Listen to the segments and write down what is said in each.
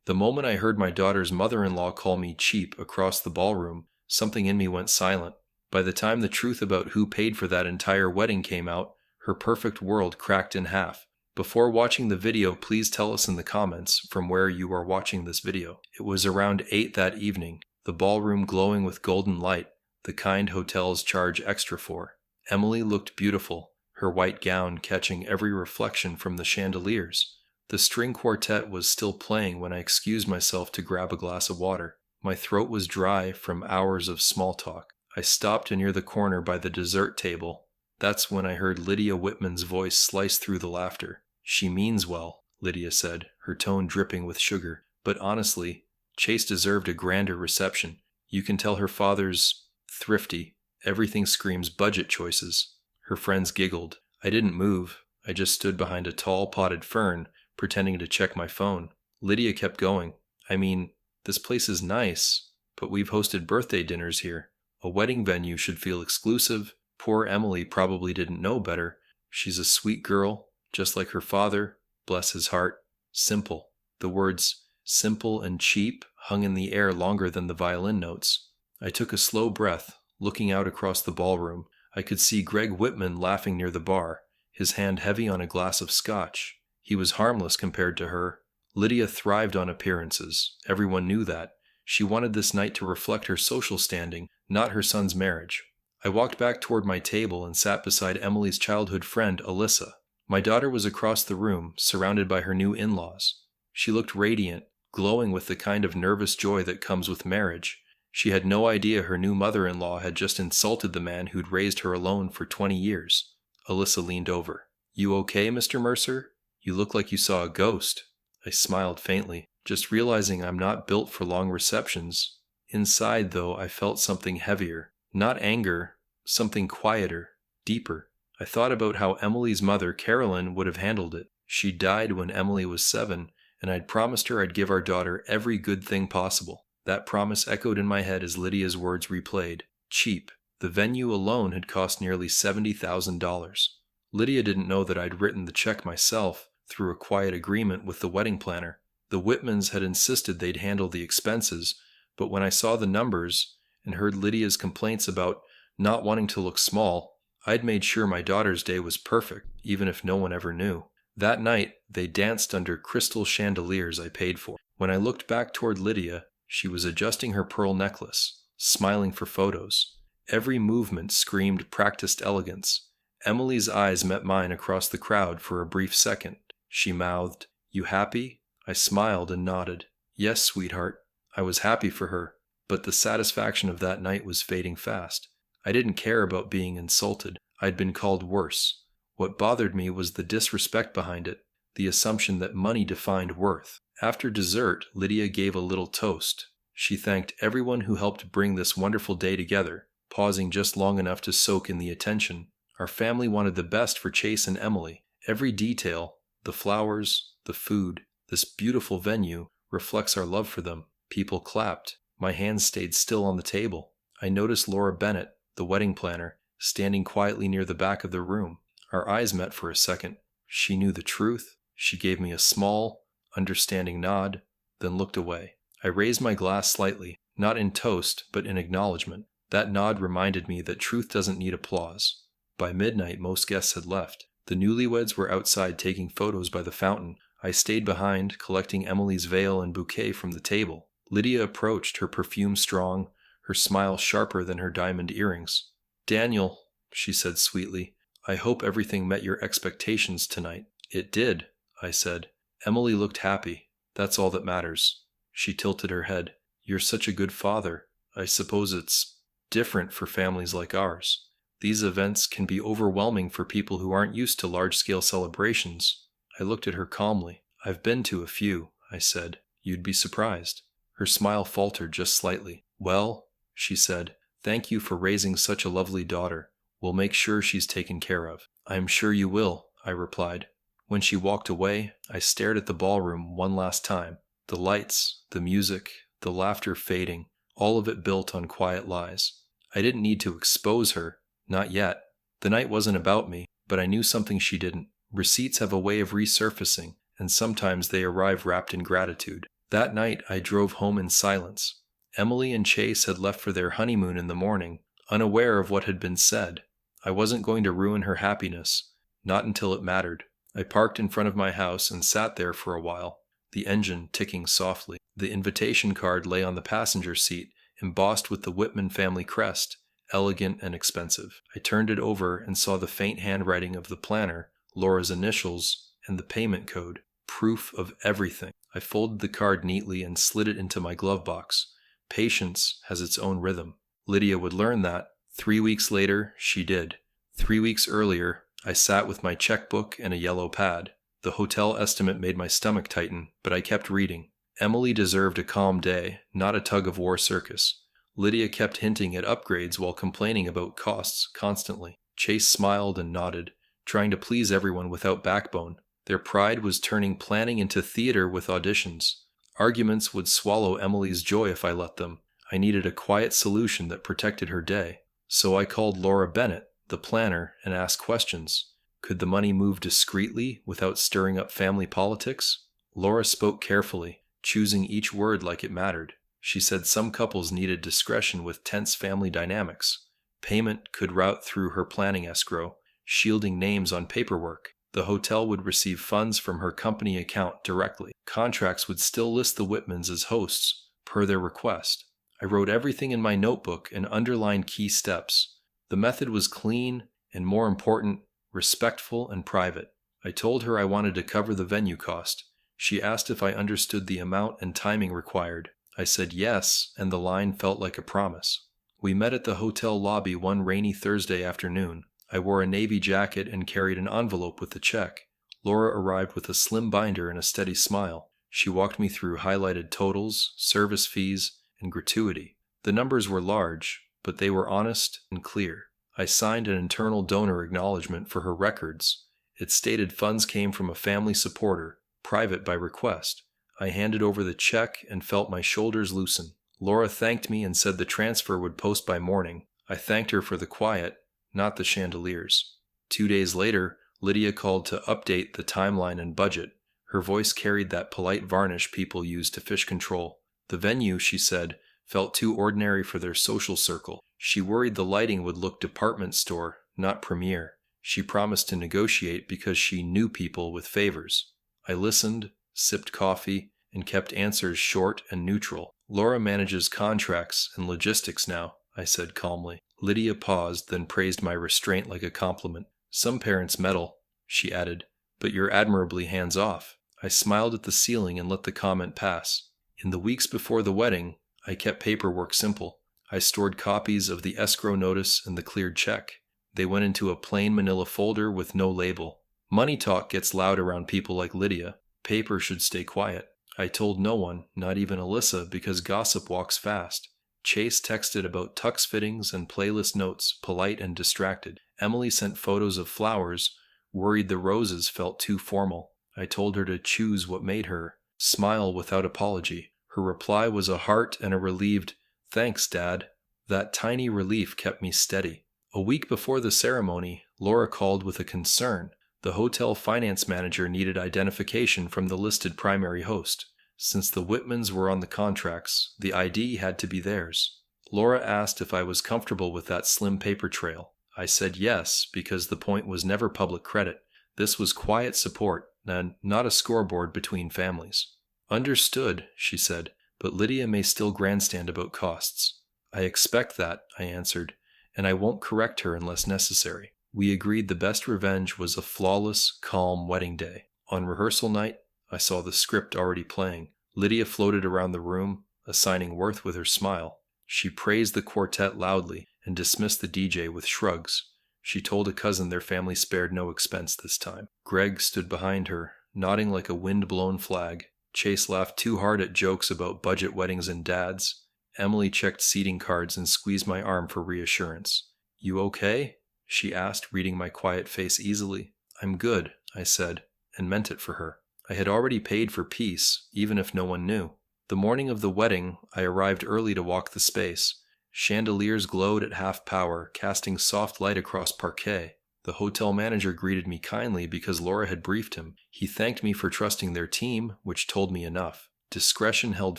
The moment I heard my daughter's mother-in-law call me cheap across the ballroom, something in me went silent. By the time the truth about who paid for that entire wedding came out, her perfect world cracked in half. Before watching the video, please tell us in the comments from where you are watching this video. It was around 8 that evening, the ballroom glowing with golden light, the kind hotels charge extra for. Emily looked beautiful, her white gown catching every reflection from the chandeliers. The string quartet was still playing when I excused myself to grab a glass of water. My throat was dry from hours of small talk. I stopped near the corner by the dessert table. That's when I heard Lydia Whitman's voice slice through the laughter. "She means well," Lydia said, her tone dripping with sugar. "But honestly, Chase deserved a grander reception. You can tell her father's thrifty. Everything screams budget choices." Her friends giggled. I didn't move. I just stood behind a tall potted fern, pretending to check my phone. Lydia kept going. "I mean, this place is nice, but we've hosted birthday dinners here. A wedding venue should feel exclusive. Poor Emily probably didn't know better. She's a sweet girl, just like her father, bless his heart. Simple." The words simple and cheap hung in the air longer than the violin notes. I took a slow breath, looking out across the ballroom. I could see Greg Whitman laughing near the bar, his hand heavy on a glass of scotch. He was harmless compared to her. Lydia thrived on appearances. Everyone knew that. She wanted this night to reflect her social standing, not her son's marriage. I walked back toward my table and sat beside Emily's childhood friend, Alyssa. My daughter was across the room, surrounded by her new in-laws. She looked radiant, glowing with the kind of nervous joy that comes with marriage. She had no idea her new mother-in-law had just insulted the man who'd raised her alone for 20 years. Alyssa leaned over. "You okay, Mr. Mercer? You look like you saw a ghost." I smiled faintly, just realizing I'm not built for long receptions. Inside, though, I felt something heavier. Not anger, something quieter, deeper. I thought about how Emily's mother, Carolyn, would have handled it. She died when Emily was 7, and I'd promised her I'd give our daughter every good thing possible. That promise echoed in my head as Lydia's words replayed. Cheap. The venue alone had cost nearly $70,000. Lydia didn't know that I'd written the check myself, through a quiet agreement with the wedding planner. The Whitmans had insisted they'd handle the expenses, but when I saw the numbers and heard Lydia's complaints about not wanting to look small, I'd made sure my daughter's day was perfect, even if no one ever knew. That night, they danced under crystal chandeliers I paid for. When I looked back toward Lydia, she was adjusting her pearl necklace, smiling for photos. Every movement screamed practiced elegance. Emily's eyes met mine across the crowd for a brief second. She mouthed, "You happy?" I smiled and nodded. "Yes, sweetheart." I was happy for her, but the satisfaction of that night was fading fast. I didn't care about being insulted. I'd been called worse. What bothered me was the disrespect behind it, the assumption that money defined worth. After dessert, Lydia gave a little toast. She thanked everyone who helped bring this wonderful day together, pausing just long enough to soak in the attention. Our family wanted the best for Chase and Emily. Every detail, the flowers, the food, this beautiful venue, reflects our love for them. People clapped. My hands stayed still on the table. I noticed Laura Bennett, the wedding planner, standing quietly near the back of the room. Our eyes met for a second. She knew the truth. She gave me a small, understanding nod, then looked away. I raised my glass slightly, not in toast, but in acknowledgement. That nod reminded me that truth doesn't need applause. By midnight, most guests had left. The newlyweds were outside taking photos by the fountain. I stayed behind, collecting Emily's veil and bouquet from the table. Lydia approached, her perfume strong, her smile sharper than her diamond earrings. "Daniel," she said sweetly, "I hope everything met your expectations tonight." "It did," I said. Emily looked happy. "That's all that matters." She tilted her head. "You're such a good father. I suppose it's different for families like ours. These events can be overwhelming for people who aren't used to large-scale celebrations." I looked at her calmly. "I've been to a few," I said. "You'd be surprised." Her smile faltered just slightly. "Well," she said, "thank you for raising such a lovely daughter. We'll make sure she's taken care of." "I am sure you will," I replied. When she walked away, I stared at the ballroom one last time. The lights, the music, the laughter fading, all of it built on quiet lies. I didn't need to expose her. Not yet. The night wasn't about me, but I knew something she didn't. Receipts have a way of resurfacing, and sometimes they arrive wrapped in gratitude. That night, I drove home in silence. Emily and Chase had left for their honeymoon in the morning, unaware of what had been said. I wasn't going to ruin her happiness, not until it mattered. I parked in front of my house and sat there for a while, the engine ticking softly. The invitation card lay on the passenger seat, embossed with the Whitman family crest, elegant and expensive. I turned it over and saw the faint handwriting of the planner, Laura's initials, and the payment code. Proof of everything. I folded the card neatly and slid it into my glove box. Patience has its own rhythm. Lydia would learn that. 3 weeks later, she did. 3 weeks earlier, I sat with my checkbook and a yellow pad. The hotel estimate made my stomach tighten, but I kept reading. Emily deserved a calm day, not a tug-of-war circus. Lydia kept hinting at upgrades while complaining about costs constantly. Chase smiled and nodded, trying to please everyone without backbone. Their pride was turning planning into theater with auditions. Arguments would swallow Emily's joy if I let them. I needed a quiet solution that protected her day. So I called Laura Bennett, the planner, and asked questions. Could the money move discreetly without stirring up family politics? Laura spoke carefully, choosing each word like it mattered. She said some couples needed discretion with tense family dynamics. Payment could route through her planning escrow, shielding names on paperwork. The hotel would receive funds from her company account directly. Contracts would still list the Whitmans as hosts, per their request. I wrote everything in my notebook and underlined key steps. The method was clean and, more important, respectful and private. I told her I wanted to cover the venue cost. She asked if I understood the amount and timing required. I said yes, and the line felt like a promise. We met at the hotel lobby one rainy Thursday afternoon. I wore a navy jacket and carried an envelope with the check. Laura arrived with a slim binder and a steady smile. She walked me through highlighted totals, service fees, and gratuity. The numbers were large, but they were honest and clear. I signed an internal donor acknowledgement for her records. It stated funds came from a family supporter, private by request. I handed over the check and felt my shoulders loosen. Laura thanked me and said the transfer would post by morning. I thanked her for the quiet, not the chandeliers. 2 days later, Lydia called to update the timeline and budget. Her voice carried that polite varnish people use to fish control. The venue, she said, felt too ordinary for their social circle. She worried the lighting would look department store, not premier. She promised to negotiate because she knew people with favors. I listened, sipped coffee, and kept answers short and neutral. Laura manages contracts and logistics now, I said calmly. Lydia paused, then praised my restraint like a compliment. Some parents meddle, she added, but you're admirably hands-off. I smiled at the ceiling and let the comment pass. In the weeks before the wedding, I kept paperwork simple. I stored copies of the escrow notice and the cleared check. They went into a plain manila folder with no label. Money talk gets loud around people like Lydia. Paper should stay quiet. I told no one, not even Alyssa, because gossip walks fast. Chase texted about tux fittings and playlist notes, polite and distracted. Emily sent photos of flowers, worried the roses felt too formal. I told her to choose what made her smile without apology. Her reply was a heart and a relieved, "Thanks, Dad." That tiny relief kept me steady. A week before the ceremony, Laura called with a concern. The hotel finance manager needed identification from the listed primary host. Since the Whitmans were on the contracts, the ID had to be theirs. Laura asked if I was comfortable with that slim paper trail. I said yes, because the point was never public credit. This was quiet support, and not a scoreboard between families. Understood, she said, but Lydia may still grandstand about costs. I expect that, I answered, and I won't correct her unless necessary. We agreed the best revenge was a flawless, calm wedding day. On rehearsal night, I saw the script already playing. Lydia floated around the room, assigning worth with her smile. She praised the quartet loudly and dismissed the DJ with shrugs. She told a cousin their family spared no expense this time. Greg stood behind her, nodding like a wind-blown flag. Chase laughed too hard at jokes about budget weddings and dads. Emily checked seating cards and squeezed my arm for reassurance. "You okay?" she asked, reading my quiet face easily. "I'm good," I said, and meant it for her. I had already paid for peace, even if no one knew. The morning of the wedding, I arrived early to walk the space. Chandeliers glowed at half power, casting soft light across parquet. The hotel manager greeted me kindly because Laura had briefed him. He thanked me for trusting their team, which told me enough. Discretion held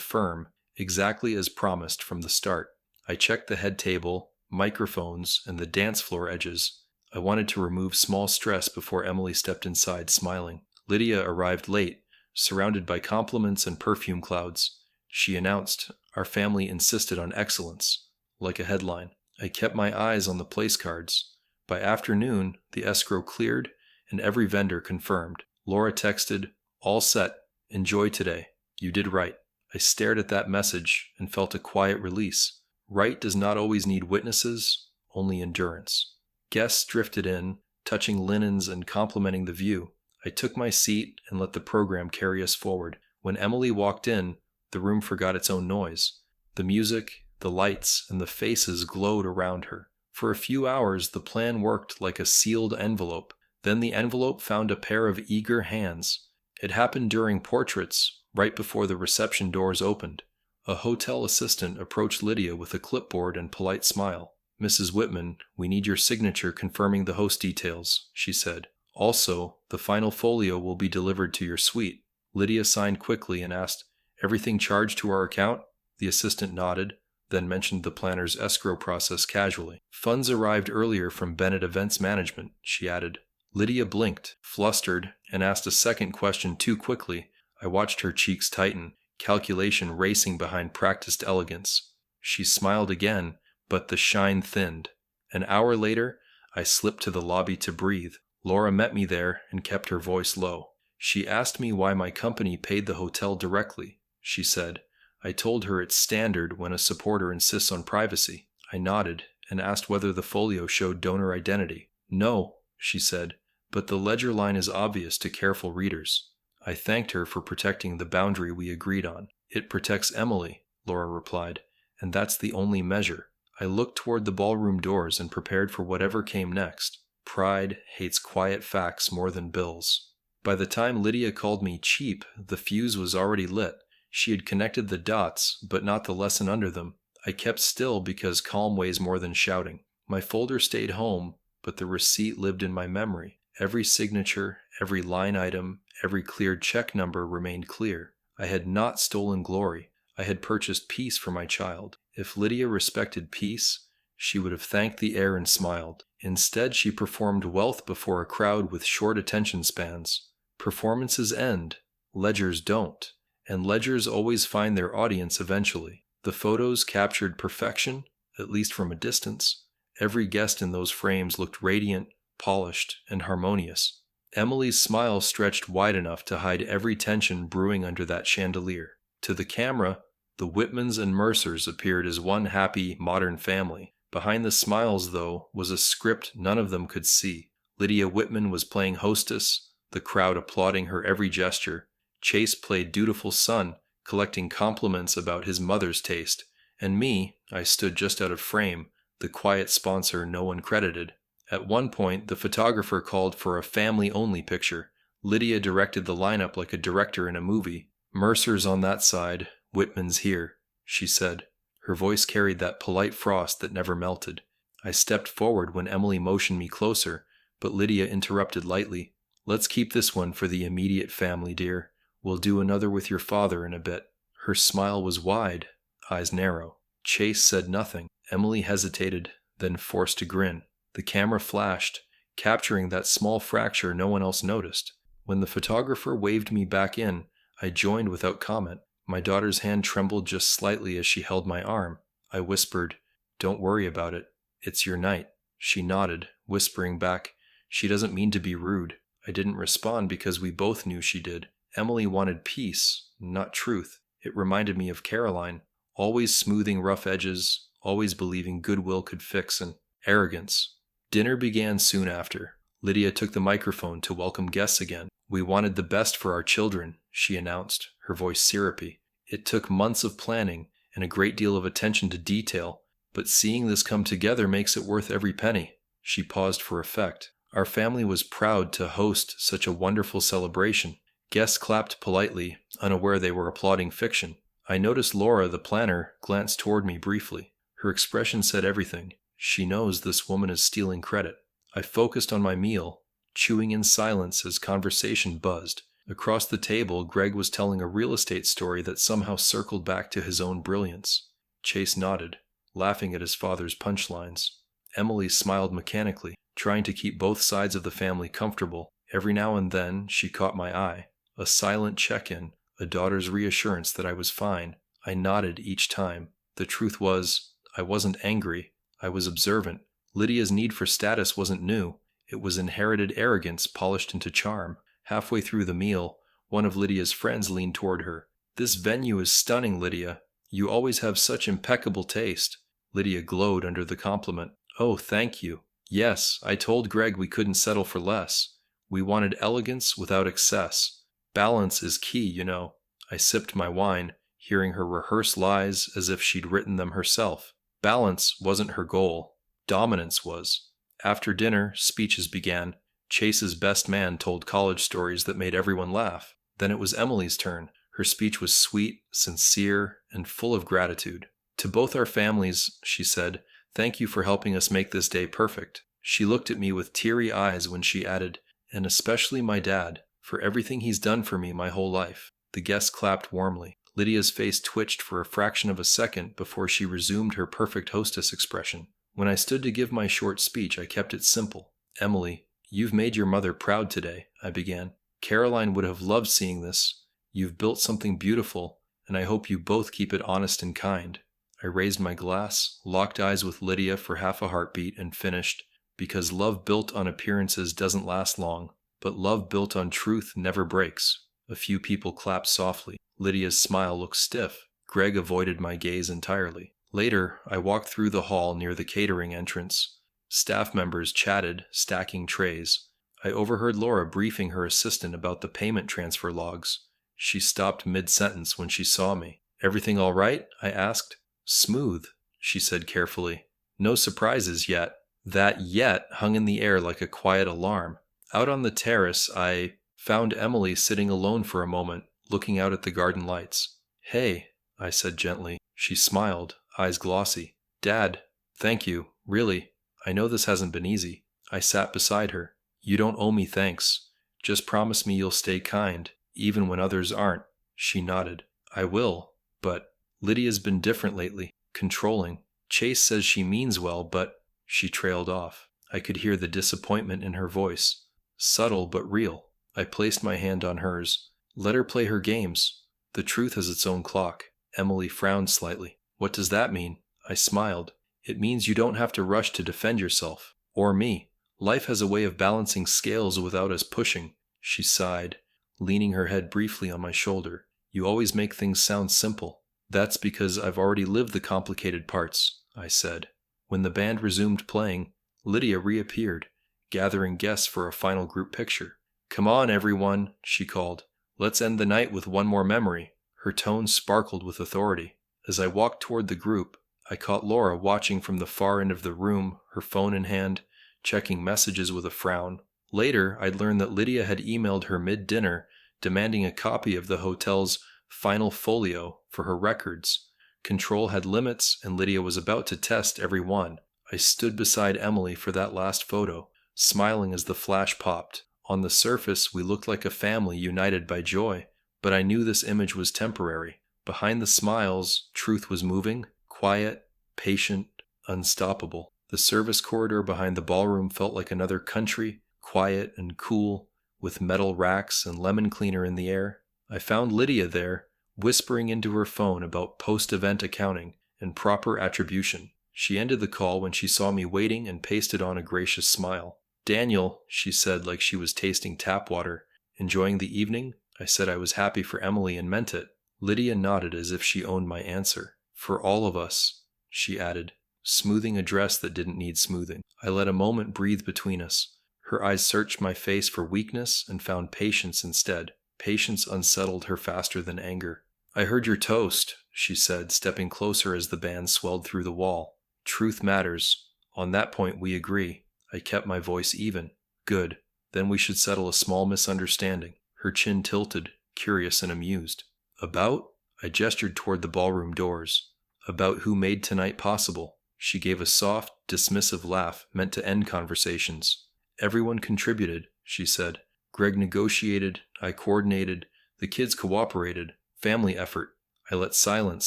firm, exactly as promised from the start. I checked the head table, microphones, and the dance floor edges. I wanted to remove small stress before Emily stepped inside, smiling. Lydia arrived late, surrounded by compliments and perfume clouds. She announced, "Our family insisted on excellence," like a headline. I kept my eyes on the place cards. By afternoon, the escrow cleared, and every vendor confirmed. Laura texted, "All set. Enjoy today. You did right." I stared at that message and felt a quiet release. Right does not always need witnesses, only endurance. Guests drifted in, touching linens and complimenting the view. I took my seat and let the program carry us forward. When Emily walked in, the room forgot its own noise. The music, the lights, and the faces glowed around her. For a few hours, the plan worked like a sealed envelope. Then the envelope found a pair of eager hands. It happened during portraits, right before the reception doors opened. A hotel assistant approached Lydia with a clipboard and polite smile. "Mrs. Whitman, we need your signature confirming the host details," she said. "Also, the final folio will be delivered to your suite." Lydia signed quickly and asked, "Everything charged to our account?" The assistant nodded, then mentioned the planner's escrow process casually. "Funds arrived earlier from Bennett Events Management," she added. Lydia blinked, flustered, and asked a second question too quickly. I watched her cheeks tighten, calculation racing behind practiced elegance. She smiled again, but the shine thinned. An hour later, I slipped to the lobby to breathe. Laura met me there and kept her voice low. She asked me why my company paid the hotel directly, she said. I told her it's standard when a supporter insists on privacy. I nodded and asked whether the folio showed donor identity. "No," she said, "but the ledger line is obvious to careful readers." I thanked her for protecting the boundary we agreed on. "It protects Emily," Laura replied, "and that's the only measure." I looked toward the ballroom doors and prepared for whatever came next. Pride hates quiet facts more than bills. By the time Lydia called me cheap, the fuse was already lit. She had connected the dots, but not the lesson under them. I kept still because calm weighs more than shouting. My folder stayed home, but the receipt lived in my memory. Every signature, every line item, every cleared check number remained clear. I had not stolen glory. I had purchased peace for my child. If Lydia respected peace, she would have thanked the air and smiled. Instead, she performed wealth before a crowd with short attention spans. Performances end, ledgers don't, and ledgers always find their audience eventually. The photos captured perfection, at least from a distance. Every guest in those frames looked radiant, polished, and harmonious. Emily's smile stretched wide enough to hide every tension brewing under that chandelier. To the camera, the Whitmans and Mercers appeared as one happy, modern family. Behind the smiles, though, was a script none of them could see. Lydia Whitman was playing hostess, the crowd applauding her every gesture. Chase played dutiful son, collecting compliments about his mother's taste. And me, I stood just out of frame, the quiet sponsor no one credited. At one point, the photographer called for a family-only picture. Lydia directed the lineup like a director in a movie. "Mercer's on that side, Whitman's here," she said. Her voice carried that polite frost that never melted. I stepped forward when Emily motioned me closer, but Lydia interrupted lightly. "Let's keep this one for the immediate family, dear. We'll do another with your father in a bit." Her smile was wide, eyes narrow. Chase said nothing. Emily hesitated, then forced a grin. The camera flashed, capturing that small fracture no one else noticed. When the photographer waved me back in, I joined without comment. My daughter's hand trembled just slightly as she held my arm. I whispered, "Don't worry about it. It's your night." She nodded, whispering back, "She doesn't mean to be rude." I didn't respond because we both knew she did. Emily wanted peace, not truth. It reminded me of Caroline, always smoothing rough edges, always believing goodwill could fix, and arrogance. Dinner began soon after. Lydia took the microphone to welcome guests again. "We wanted the best for our children," she announced, her voice syrupy. "It took months of planning and a great deal of attention to detail, but seeing this come together makes it worth every penny." She paused for effect. Our family was proud to host such a wonderful celebration. Guests clapped politely, unaware they were applauding fiction. I noticed Laura, the planner, glance toward me briefly. Her expression said everything. She knows this woman is stealing credit. I focused on my meal, chewing in silence as conversation buzzed. Across the table, Greg was telling a real estate story that somehow circled back to his own brilliance. Chase nodded, laughing at his father's punchlines. Emily smiled mechanically, trying to keep both sides of the family comfortable. Every now and then, she caught my eye. A silent check-in, a daughter's reassurance that I was fine. I nodded each time. The truth was, I wasn't angry. I was observant. Lydia's need for status wasn't new. It was inherited arrogance polished into charm. Halfway through the meal, one of Lydia's friends leaned toward her. "This venue is stunning, Lydia. You always have such impeccable taste." Lydia glowed under the compliment. "Oh, thank you. Yes, I told Greg we couldn't settle for less. We wanted elegance without excess. Balance is key, you know." I sipped my wine, hearing her rehearse lies as if she'd written them herself. Balance wasn't her goal. Dominance was. After dinner, speeches began. Chase's best man told college stories that made everyone laugh. Then it was Emily's turn. Her speech was sweet, sincere, and full of gratitude. "To both our families," she said, "thank you for helping us make this day perfect." She looked at me with teary eyes when she added, "And especially my dad, for everything he's done for me my whole life." The guests clapped warmly. Lydia's face twitched for a fraction of a second before she resumed her perfect hostess expression. When I stood to give my short speech, I kept it simple. "Emily, you've made your mother proud today," I began. "Caroline would have loved seeing this. You've built something beautiful, and I hope you both keep it honest and kind." I raised my glass, locked eyes with Lydia for half a heartbeat, and finished, "Because love built on appearances doesn't last long, but love built on truth never breaks." A few people clapped softly. Lydia's smile looked stiff. Greg avoided my gaze entirely. Later, I walked through the hall near the catering entrance. Staff members chatted, stacking trays. I overheard Laura briefing her assistant about the payment transfer logs. She stopped mid-sentence when she saw me. "Everything all right?" I asked. "Smooth," she said carefully. "No surprises yet." That "yet" hung in the air like a quiet alarm. Out on the terrace, I found Emily sitting alone for a moment, looking out at the garden lights. "Hey," I said gently. She smiled, eyes glossy. "Dad, thank you, really. I know this hasn't been easy." I sat beside her. "You don't owe me thanks. Just promise me you'll stay kind, even when others aren't." She nodded. "I will, but Lydia's been different lately, controlling. Chase says she means well, but..." She trailed off. I could hear the disappointment in her voice. Subtle but real. I placed my hand on hers. "Let her play her games. The truth has its own clock." Emily frowned slightly. "What does that mean?" I smiled. "It means you don't have to rush to defend yourself. Or me. Life has a way of balancing scales without us pushing." She sighed, leaning her head briefly on my shoulder. "You always make things sound simple." "That's because I've already lived the complicated parts," I said. When the band resumed playing, Lydia reappeared, gathering guests for a final group picture. "Come on, everyone," she called. "Let's end the night with one more memory." Her tone sparkled with authority. As I walked toward the group, I caught Laura watching from the far end of the room, her phone in hand, checking messages with a frown. Later, I'd learned that Lydia had emailed her mid-dinner, demanding a copy of the hotel's final folio for her records. Control had limits, and Lydia was about to test every one. I stood beside Emily for that last photo, smiling as the flash popped. On the surface, we looked like a family united by joy, but I knew this image was temporary. Behind the smiles, truth was moving, quiet, patient, unstoppable. The service corridor behind the ballroom felt like another country, quiet and cool, with metal racks and lemon cleaner in the air. I found Lydia there, whispering into her phone about post-event accounting and proper attribution. She ended the call when she saw me waiting and pasted on a gracious smile. "Daniel," she said like she was tasting tap water. "Enjoying the evening?" I said I was happy for Emily and meant it. Lydia nodded as if she owned my answer. "For all of us," she added, smoothing a dress that didn't need smoothing. I let a moment breathe between us. Her eyes searched my face for weakness and found patience instead. Patience unsettled her faster than anger. "I heard your toast," she said, stepping closer as the band swelled through the wall. "Truth matters. On that point we agree." I kept my voice even. "Good. Then we should settle a small misunderstanding." Her chin tilted, curious and amused. "About?" I gestured toward the ballroom doors. "About who made tonight possible." She gave a soft, dismissive laugh meant to end conversations. "Everyone contributed," she said. Greg negotiated, I coordinated, the kids cooperated, family effort. I let silence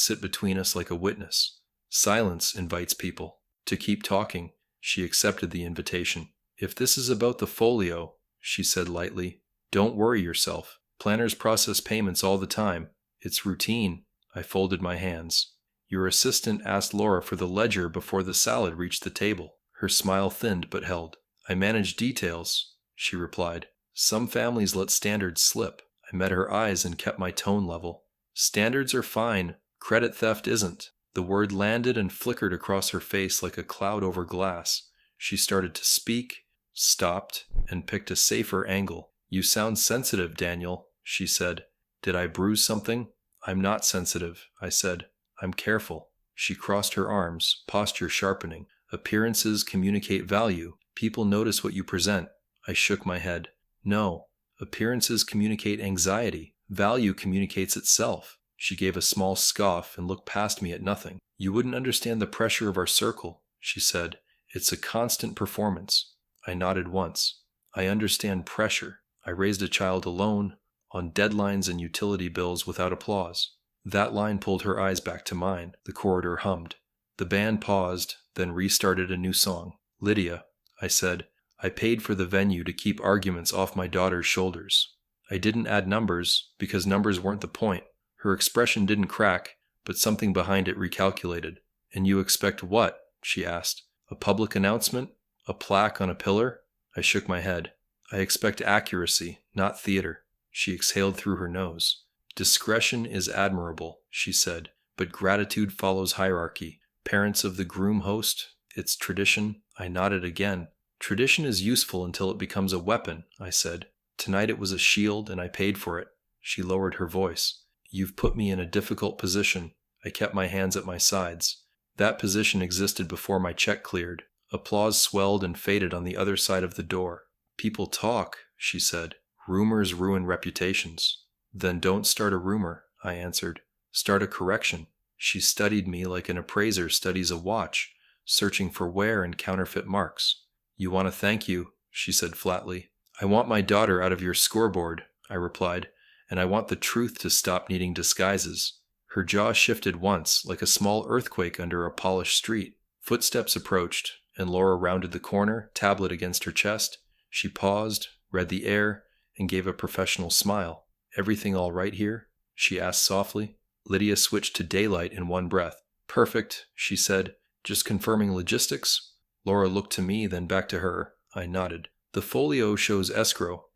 sit between us like a witness. Silence invites people to keep talking. She accepted the invitation. If this is about the folio, she said lightly, don't worry yourself. Planners process payments all the time. It's routine. I folded my hands. Your assistant asked Laura for the ledger before the salad reached the table. Her smile thinned but held. I manage details, she replied. Some families let standards slip. I met her eyes and kept my tone level. Standards are fine. Credit theft isn't. The word landed and flickered across her face like a cloud over glass. She started to speak, stopped, and picked a safer angle. You sound sensitive, Daniel, she said. Did I bruise something? I'm not sensitive, I said. I'm careful. She crossed her arms, posture sharpening. Appearances communicate value. People notice what you present. I shook my head. No. Appearances communicate anxiety. Value communicates itself. She gave a small scoff and looked past me at nothing. You wouldn't understand the pressure of our circle, she said. It's a constant performance. I nodded once. I understand pressure. I raised a child alone, on deadlines and utility bills without applause. That line pulled her eyes back to mine. The corridor hummed. The band paused, then restarted a new song. Lydia, I said, I paid for the venue to keep arguments off my daughter's shoulders. I didn't add numbers, because numbers weren't the point. Her expression didn't crack, but something behind it recalculated. And you expect what? She asked. A public announcement? A plaque on a pillar? I shook my head. I expect accuracy, not theater. She exhaled through her nose. Discretion is admirable, she said, but gratitude follows hierarchy. Parents of the groom host, it's tradition. I nodded again. Tradition is useful until it becomes a weapon, I said. Tonight it was a shield and I paid for it. She lowered her voice. You've put me in a difficult position. I kept my hands at my sides. That position existed before my check cleared. Applause swelled and faded on the other side of the door. People talk, she said. Rumors ruin reputations. Then don't start a rumor, I answered. Start a correction. She studied me like an appraiser studies a watch, searching for wear and counterfeit marks. You want to thank you, she said flatly. I want my daughter out of your scoreboard, I replied, and I want the truth to stop needing disguises. Her jaw shifted once, like a small earthquake under a polished street. Footsteps approached, and Laura rounded the corner, tablet against her chest. She paused, read the air, and gave a professional smile. Everything all right here? She asked softly. Lydia switched to daylight in one breath. Perfect, she said. Just confirming logistics? Laura looked to me, then back to her. I nodded. The folio shows Escrow,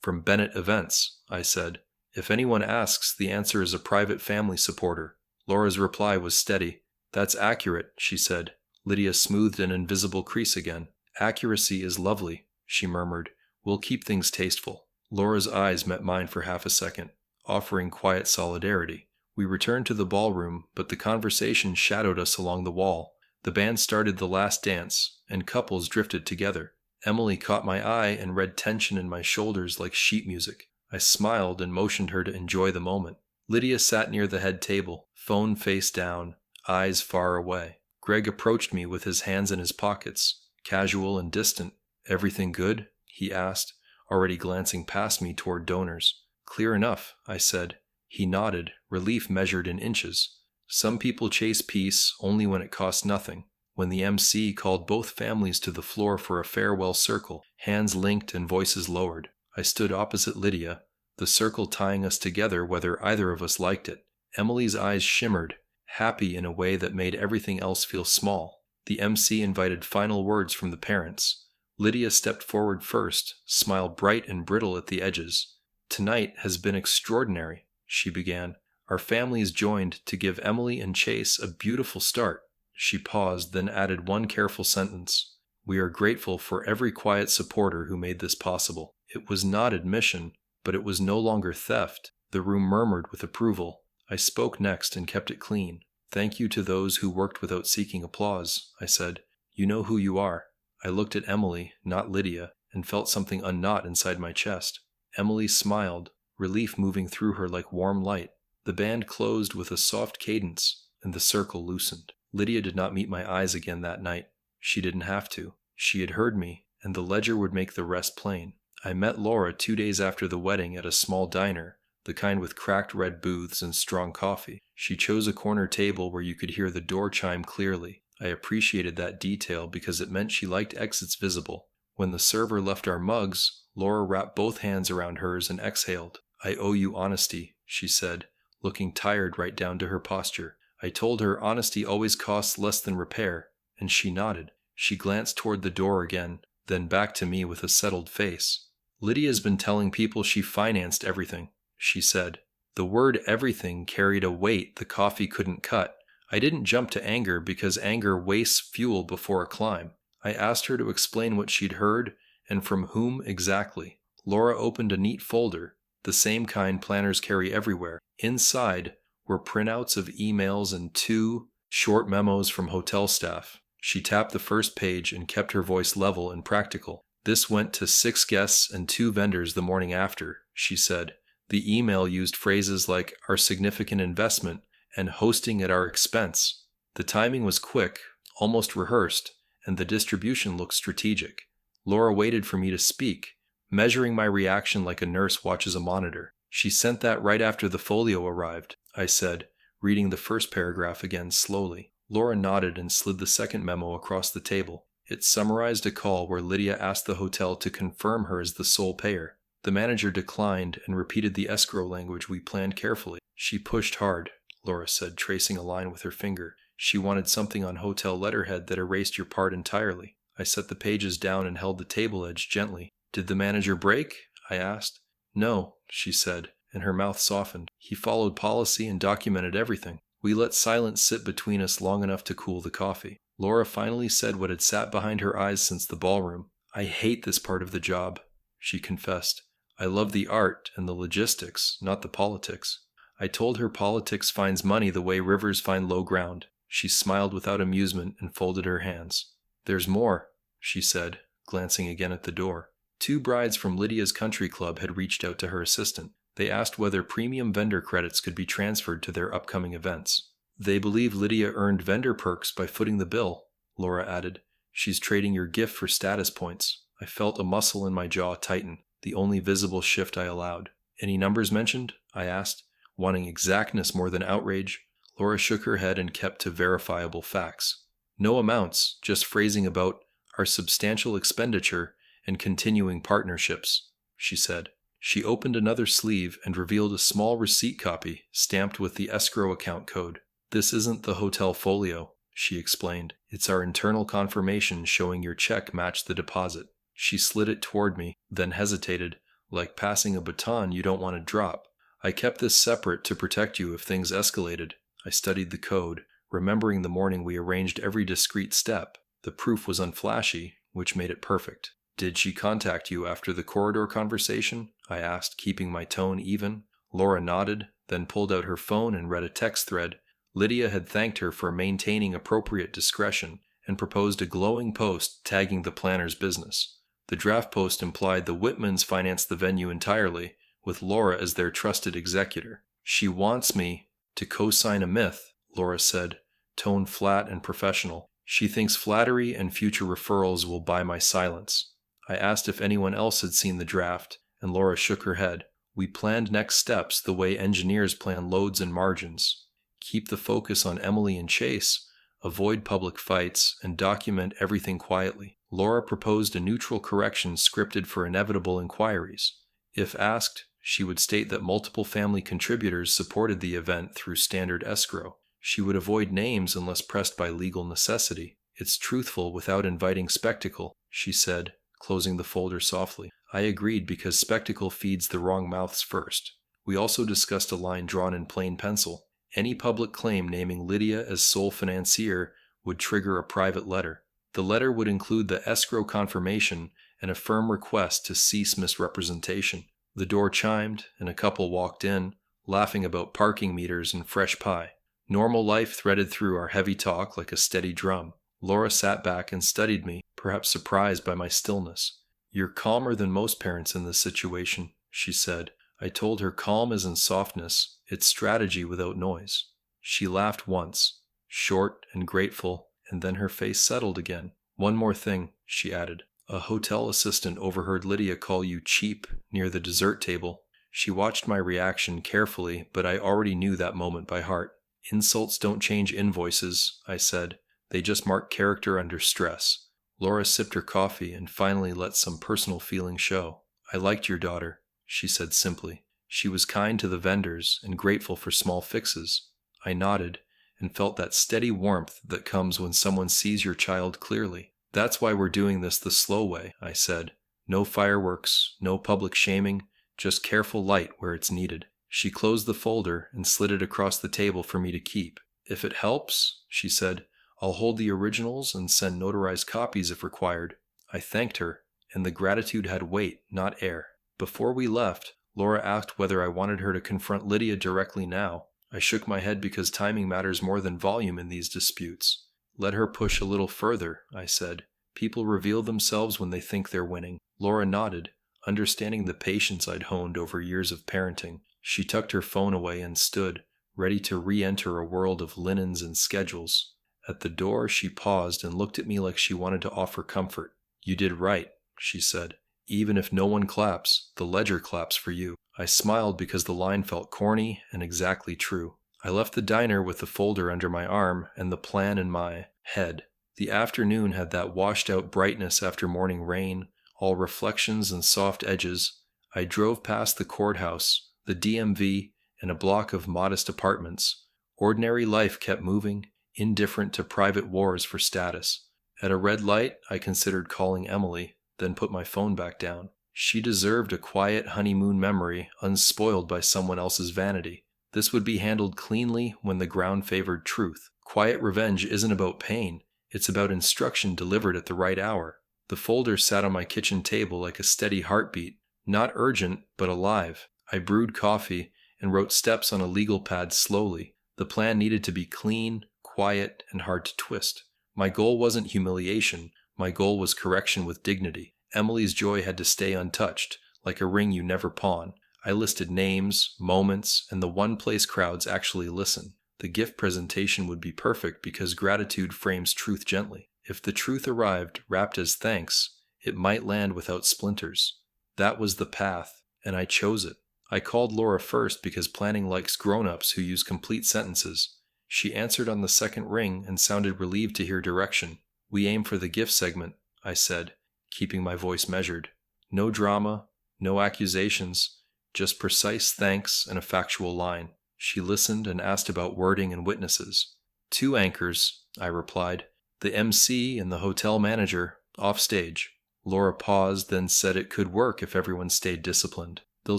from Bennett Events, I said. If anyone asks, the answer is a private family supporter. Laura's reply was steady. That's accurate, she said. Lydia smoothed an invisible crease again. Accuracy is lovely, she murmured. We'll keep things tasteful. Laura's eyes met mine for half a second, offering quiet solidarity. We returned to the ballroom, but the conversation shadowed us along the wall. The band started the last dance, and couples drifted together. Emily caught my eye and read tension in my shoulders like sheet music. I smiled and motioned her to enjoy the moment. Lydia sat near the head table, phone face down, eyes far away. Greg approached me with his hands in his pockets, casual and distant. Everything good? He asked, already glancing past me toward donors. Clear enough, I said. He nodded, relief measured in inches. Some people chase peace only when it costs nothing. When the MC called both families to the floor for a farewell circle, hands linked and voices lowered. I stood opposite Lydia, the circle tying us together whether either of us liked it. Emily's eyes shimmered, happy in a way that made everything else feel small. The MC invited final words from the parents. Lydia stepped forward first, smile bright and brittle at the edges. Tonight has been extraordinary, she began. Our families joined to give Emily and Chase a beautiful start. She paused, then added one careful sentence. We are grateful for every quiet supporter who made this possible. It was not admission, but it was no longer theft. The room murmured with approval. I spoke next and kept it clean. Thank you to those who worked without seeking applause, I said. You know who you are. I looked at Emily, not Lydia, and felt something unknot inside my chest. Emily smiled, relief moving through her like warm light. The band closed with a soft cadence, and the circle loosened. Lydia did not meet my eyes again that night. She didn't have to. She had heard me, and the ledger would make the rest plain. I met Laura 2 days after the wedding at a small diner, the kind with cracked red booths and strong coffee. She chose a corner table where you could hear the door chime clearly. I appreciated that detail because it meant she liked exits visible. When the server left our mugs, Laura wrapped both hands around hers and exhaled. "I owe you honesty," she said, looking tired right down to her posture. I told her honesty always costs less than repair, and she nodded. She glanced toward the door again, then back to me with a settled face. "Lydia's been telling people she financed everything," she said. The word everything carried a weight the coffee couldn't cut. I didn't jump to anger because anger wastes fuel before a climb. I asked her to explain what she'd heard and from whom exactly. Laura opened a neat folder, the same kind planners carry everywhere. Inside were printouts of emails and 2 short memos from hotel staff. She tapped the first page and kept her voice level and practical. "This went to 6 guests and 2 vendors the morning after," she said. The email used phrases like "our significant investment" and "hosting at our expense." The timing was quick, almost rehearsed, and the distribution looked strategic. Laura waited for me to speak, measuring my reaction like a nurse watches a monitor. "She sent that right after the folio arrived," I said, reading the first paragraph again slowly. Laura nodded and slid the second memo across the table. It summarized a call where Lydia asked the hotel to confirm her as the sole payer. The manager declined and repeated the escrow language we planned carefully. "She pushed hard," Laura said, tracing a line with her finger. "She wanted something on hotel letterhead that erased your part entirely." I set the pages down and held the table edge gently. "Did the manager break?" I asked. "No," she said, and her mouth softened. "He followed policy and documented everything. We let silence sit between us long enough to cool the coffee." Laura finally said what had sat behind her eyes since the ballroom. "I hate this part of the job," she confessed. "I love the art and the logistics, not the politics." I told her politics finds money the way rivers find low ground. She smiled without amusement and folded her hands. "There's more," she said, glancing again at the door. 2 brides from Lydia's country club had reached out to her assistant. They asked whether premium vendor credits could be transferred to their upcoming events. "They believe Lydia earned vendor perks by footing the bill," Laura added. "She's trading your gift for status points." I felt a muscle in my jaw tighten, the only visible shift I allowed. "Any numbers mentioned?" I asked, wanting exactness more than outrage. Laura shook her head and kept to verifiable facts. "No amounts, just phrasing about our substantial expenditure and continuing partnerships," she said. She opened another sleeve and revealed a small receipt copy stamped with the escrow account code. "This isn't the hotel folio," she explained. "It's our internal confirmation showing your check matched the deposit." She slid it toward me, then hesitated, like passing a baton you don't want to drop. "I kept this separate to protect you if things escalated." I studied the code, remembering the morning we arranged every discrete step. The proof was unflashy, which made it perfect. "Did she contact you after the corridor conversation?" I asked, keeping my tone even. Laura nodded, then pulled out her phone and read a text thread. Lydia had thanked her for maintaining appropriate discretion and proposed a glowing post tagging the planner's business. The draft post implied the Whitmans financed the venue entirely, with Laura as their trusted executor. "She wants me to co-sign a myth," Laura said, tone flat and professional. "She thinks flattery and future referrals will buy my silence." I asked if anyone else had seen the draft, and Laura shook her head. "We planned next steps the way engineers plan loads and margins. Keep the focus on Emily and Chase, avoid public fights, and document everything quietly." Laura proposed a neutral correction scripted for inevitable inquiries. If asked, she would state that multiple family contributors supported the event through standard escrow. She would avoid names unless pressed by legal necessity. "It's truthful without inviting spectacle," she said, closing the folder softly. I agreed because spectacle feeds the wrong mouths first. We also discussed a line drawn in plain pencil. Any public claim naming Lydia as sole financier would trigger a private letter. The letter would include the escrow confirmation and a firm request to cease misrepresentation. The door chimed, and a couple walked in, laughing about parking meters and fresh pie. Normal life threaded through our heavy talk like a steady drum. Laura sat back and studied me, perhaps surprised by my stillness. "You're calmer than most parents in this situation," she said. I told her calm isn't softness, it's strategy without noise. She laughed once, short and grateful, and then her face settled again. "One more thing," she added. A hotel assistant overheard Lydia call you cheap near the dessert table. She watched my reaction carefully, but I already knew that moment by heart. Insults don't change invoices, I said. They just mark character under stress. Laura sipped her coffee and finally let some personal feeling show. I liked your daughter, she said simply. She was kind to the vendors and grateful for small fixes. I nodded and felt that steady warmth that comes when someone sees your child clearly. That's why we're doing this the slow way, I said. No fireworks, no public shaming, just careful light where it's needed. She closed the folder and slid it across the table for me to keep. If it helps, she said, I'll hold the originals and send notarized copies if required. I thanked her, and the gratitude had weight, not air. Before we left, Laura asked whether I wanted her to confront Lydia directly now. I shook my head because timing matters more than volume in these disputes. Let her push a little further, I said. People reveal themselves when they think they're winning. Laura nodded, understanding the patience I'd honed over years of parenting. She tucked her phone away and stood, ready to re-enter a world of linens and schedules. At the door, she paused and looked at me like she wanted to offer comfort. You did right, she said. Even if no one claps, the ledger claps for you. I smiled because the line felt corny and exactly true. I left the diner with the folder under my arm and the plan in my head. The afternoon had that washed-out brightness after morning rain, all reflections and soft edges. I drove past the courthouse, the DMV, and a block of modest apartments. Ordinary life kept moving, indifferent to private wars for status. At a red light, I considered calling Emily, then put my phone back down. She deserved a quiet honeymoon memory, unspoiled by someone else's vanity. This would be handled cleanly when the ground favored truth. Quiet revenge isn't about pain. It's about instruction delivered at the right hour. The folder sat on my kitchen table like a steady heartbeat, not urgent, but alive. I brewed coffee and wrote steps on a legal pad slowly. The plan needed to be clean, quiet, and hard to twist. My goal wasn't humiliation. My goal was correction with dignity. Emily's joy had to stay untouched, like a ring you never pawn. I listed names, moments, and the one place crowds actually listen. The gift presentation would be perfect because gratitude frames truth gently. If the truth arrived wrapped as thanks, it might land without splinters. That was the path, and I chose it. I called Laura first because planning likes grown-ups who use complete sentences. She answered on the second ring and sounded relieved to hear direction. We aim for the gift segment, I said, keeping my voice measured. No drama, no accusations, just precise thanks and a factual line. She listened and asked about wording and witnesses. 2 anchors, I replied. The MC and the hotel manager, off stage. Laura paused, then said it could work if everyone stayed disciplined. They'll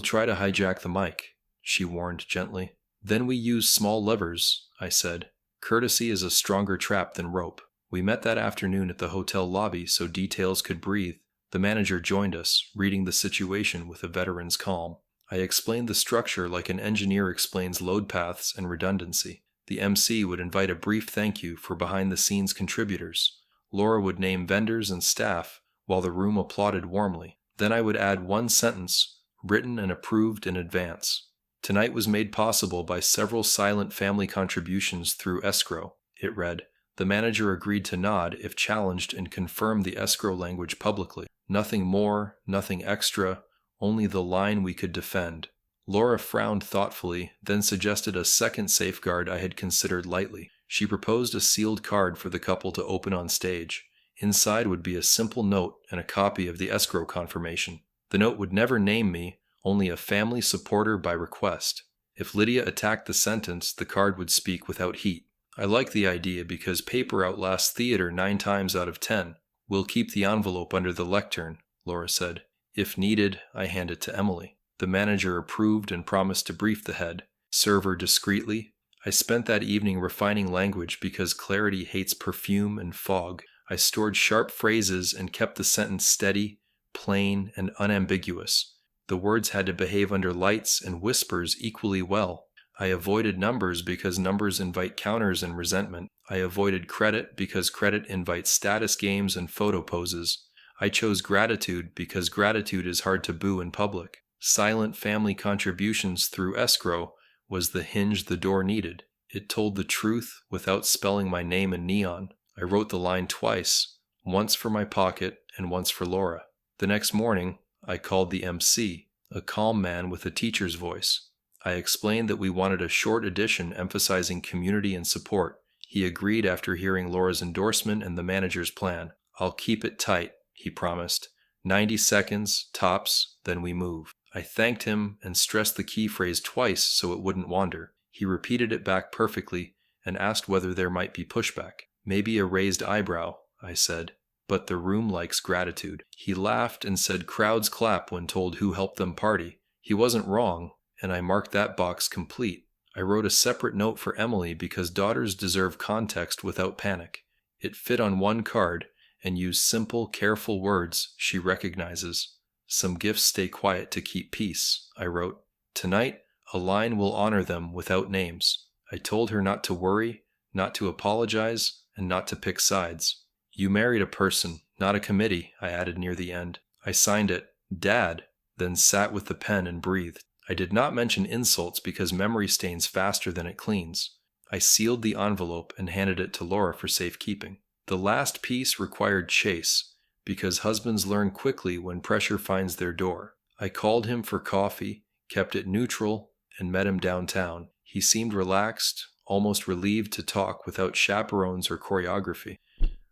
try to hijack the mic, she warned gently. Then we use small levers, I said. Courtesy is a stronger trap than rope. We met that afternoon at the hotel lobby so details could breathe. The manager joined us, reading the situation with a veteran's calm. I explained the structure like an engineer explains load paths and redundancy. The MC would invite a brief thank you for behind-the-scenes contributors. Laura would name vendors and staff, while the room applauded warmly. Then I would add one sentence, written and approved in advance. Tonight was made possible by several silent family contributions through Escrow, it read. The manager agreed to nod if challenged and confirmed the escrow language publicly. Nothing more, nothing extra, only the line we could defend. Laura frowned thoughtfully, then suggested a second safeguard I had considered lightly. She proposed a sealed card for the couple to open on stage. Inside would be a simple note and a copy of the escrow confirmation. The note would never name me, only a family supporter by request. If Lydia attacked the sentence, the card would speak without heat. I like the idea because paper outlasts theater 9 times out of 10. We'll keep the envelope under the lectern, Laura said. If needed, I hand it to Emily. The manager approved and promised to brief the head. Serve her discreetly. I spent that evening refining language because clarity hates perfume and fog. I stored sharp phrases and kept the sentence steady, plain, and unambiguous. The words had to behave under lights and whispers equally well. I avoided numbers because numbers invite counters and resentment. I avoided credit because credit invites status games and photo poses. I chose gratitude because gratitude is hard to boo in public. Silent family contributions through escrow was the hinge the door needed. It told the truth without spelling my name in neon. I wrote the line twice, once for my pocket and once for Laura. The next morning, I called the MC, a calm man with a teacher's voice. I explained that we wanted a short edition emphasizing community and support. He agreed after hearing Laura's endorsement and the manager's plan. "I'll keep it tight," he promised. 90 seconds, tops, then we move. I thanked him and stressed the key phrase twice so it wouldn't wander. He repeated it back perfectly and asked whether there might be pushback. "Maybe a raised eyebrow," I said. "But the room likes gratitude." He laughed and said crowds clap when told who helped them party. He wasn't wrong, and I marked that box complete. I wrote a separate note for Emily because daughters deserve context without panic. It fit on one card and used simple, careful words she recognizes. "Some gifts stay quiet to keep peace," I wrote. "Tonight, a line will honor them without names." I told her not to worry, not to apologize, and not to pick sides. "You married a person, not a committee," I added near the end. I signed it, "Dad," then sat with the pen and breathed. I did not mention insults because memory stains faster than it cleans. I sealed the envelope and handed it to Laura for safekeeping. The last piece required chase, because husbands learn quickly when pressure finds their door. I called him for coffee, kept it neutral, and met him downtown. He seemed relaxed, almost relieved to talk without chaperones or choreography.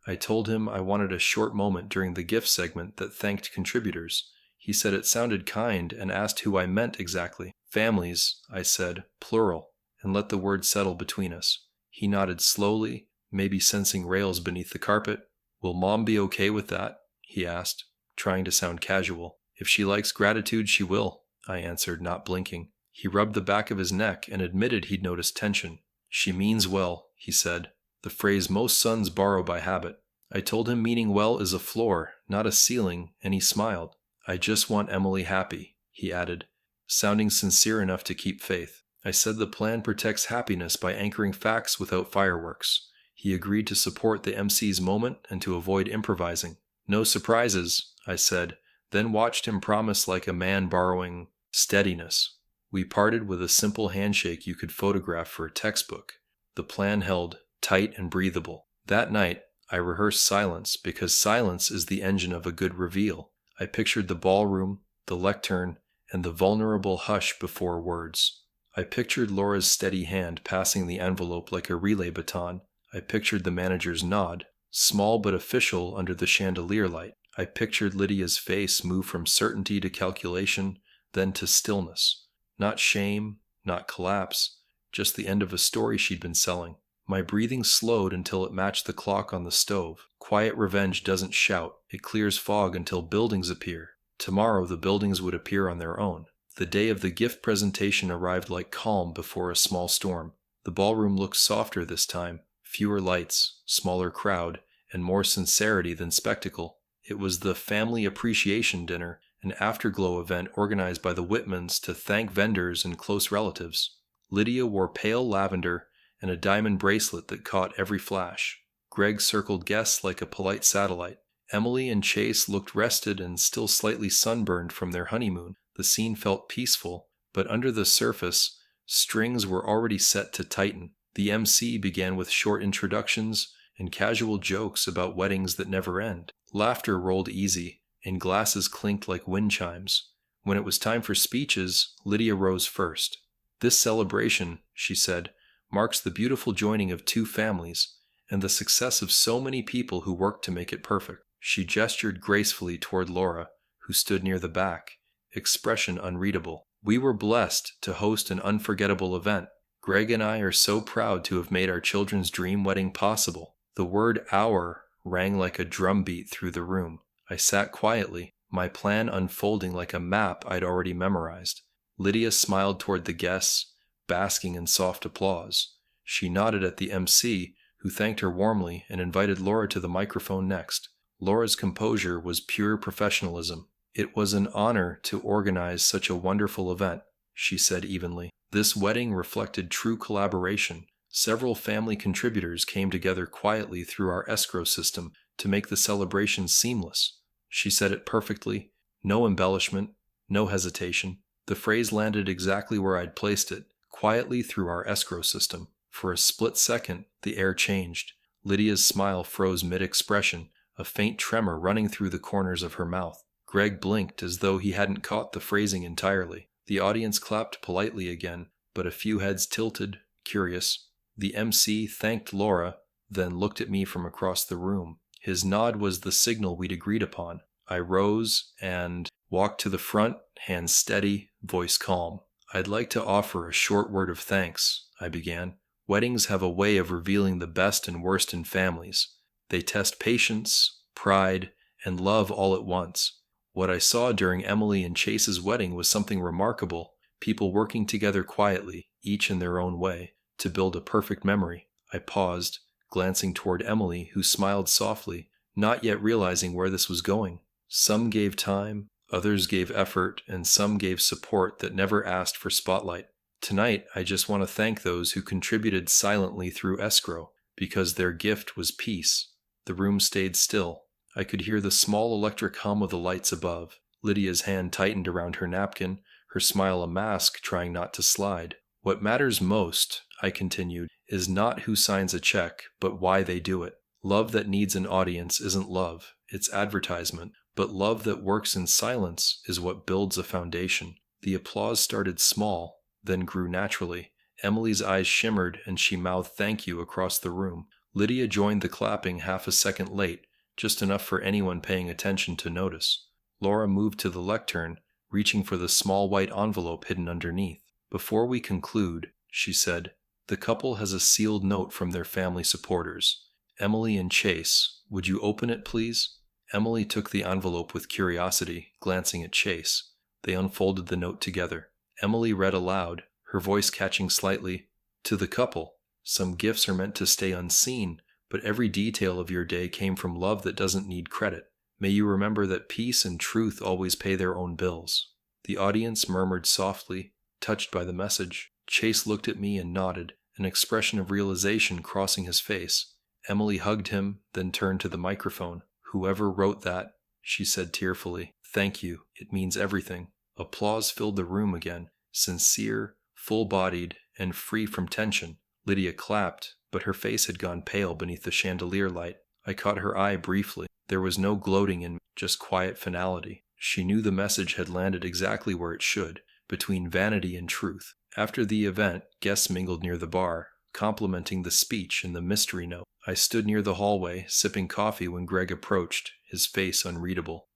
I told him I wanted a short moment during the gift segment that thanked contributors. He said it sounded kind and asked who I meant exactly. "Families," I said, "plural," and let the word settle between us. He nodded slowly, maybe sensing rails beneath the carpet. "Will Mom be okay with that?" he asked, trying to sound casual. "If she likes gratitude, she will," I answered, not blinking. He rubbed the back of his neck and admitted he'd noticed tension. "She means well," he said, the phrase most sons borrow by habit. I told him meaning well is a floor, not a ceiling, and he smiled. "I just want Emily happy," he added, sounding sincere enough to keep faith. I said the plan protects happiness by anchoring facts without fireworks. He agreed to support the MC's moment and to avoid improvising. "No surprises," I said, then watched him promise like a man borrowing steadiness. We parted with a simple handshake you could photograph for a textbook. The plan held, tight and breathable. That night, I rehearsed silence because silence is the engine of a good reveal. I pictured the ballroom, the lectern, and the vulnerable hush before words. I pictured Laura's steady hand passing the envelope like a relay baton. I pictured the manager's nod, small but official under the chandelier light. I pictured Lydia's face move from certainty to calculation, then to stillness. Not shame, not collapse, just the end of a story she'd been selling. My breathing slowed until it matched the clock on the stove. Quiet revenge doesn't shout. It clears fog until buildings appear. Tomorrow the buildings would appear on their own. The day of the gift presentation arrived like calm before a small storm. The ballroom looked softer this time. Fewer lights, smaller crowd, and more sincerity than spectacle. It was the Family Appreciation Dinner, an afterglow event organized by the Whitmans to thank vendors and close relatives. Lydia wore pale lavender and a diamond bracelet that caught every flash. Greg circled guests like a polite satellite. Emily and Chase looked rested and still slightly sunburned from their honeymoon. The scene felt peaceful, but under the surface, strings were already set to tighten. The MC began with short introductions and casual jokes about weddings that never end. Laughter rolled easy, and glasses clinked like wind chimes. When it was time for speeches, Lydia rose first. "This celebration," she said, "marks the beautiful joining of two families, and the success of so many people who worked to make it perfect." She gestured gracefully toward Laura, who stood near the back, expression unreadable. "We were blessed to host an unforgettable event. Greg and I are so proud to have made our children's dream wedding possible." The word "our" rang like a drumbeat through the room. I sat quietly, my plan unfolding like a map I'd already memorized. Lydia smiled toward the guests, basking in soft applause. She nodded at the MC, who thanked her warmly and invited Laura to the microphone next. Laura's composure was pure professionalism. "It was an honor to organize such a wonderful event," she said evenly. This wedding reflected true collaboration. Several family contributors came together quietly through our escrow system to make the celebration seamless. She said it perfectly, no embellishment, no hesitation. The phrase landed exactly where I'd placed it, quietly through our escrow system. For a split second, the air changed. Lydia's smile froze mid-expression. a faint tremor running through the corners of her mouth. Greg blinked as though he hadn't caught the phrasing entirely. The audience clapped politely again, but a few heads tilted, curious. The MC thanked Laura, then looked at me from across the room. His nod was the signal we'd agreed upon. I rose and walked to the front, hands steady, voice calm. "I'd like to offer a short word of thanks," I began. "Weddings have a way of revealing the best and worst in families. They test patience, pride, and love all at once. What I saw during Emily and Chase's wedding was something remarkable, people working together quietly, each in their own way, to build a perfect memory." I paused, glancing toward Emily, who smiled softly, not yet realizing where this was going. Some gave time, others gave effort, and some gave support that never asked for spotlight. Tonight, I just want to thank those who contributed silently through Escrow, because their gift was peace. The room stayed still. I could hear the small electric hum of the lights above. Lydia's hand tightened around her napkin, her smile a mask trying not to slide. "What matters most," I continued, "is not who signs a check, but why they do it. Love that needs an audience isn't love, it's advertisement. But love that works in silence is what builds a foundation." The applause started small, then grew naturally. Emily's eyes shimmered and she mouthed thank you across the room. Lydia joined the clapping half a second late, just enough for anyone paying attention to notice. Laura moved to the lectern, reaching for the small white envelope hidden underneath. "Before we conclude," she said, "the couple has a sealed note from their family supporters. Emily and Chase, would you open it, please?" Emily took the envelope with curiosity, glancing at Chase. They unfolded the note together. Emily read aloud, her voice catching slightly, "To the couple. Some gifts are meant to stay unseen, but every detail of your day came from love that doesn't need credit. May you remember that peace and truth always pay their own bills." The audience murmured softly, touched by the message. Chase looked at me and nodded, an expression of realization crossing his face. Emily hugged him, then turned to the microphone. "Whoever wrote that," she said tearfully, "thank you. It means everything." Applause filled the room again, sincere, full-bodied, and free from tension. Lydia clapped, but her face had gone pale beneath the chandelier light. I caught her eye briefly. There was no gloating in me, just quiet finality. She knew the message had landed exactly where it should, between vanity and truth. After the event, guests mingled near the bar, complimenting the speech and the mystery note. I stood near the hallway, sipping coffee when Greg approached, his face unreadable.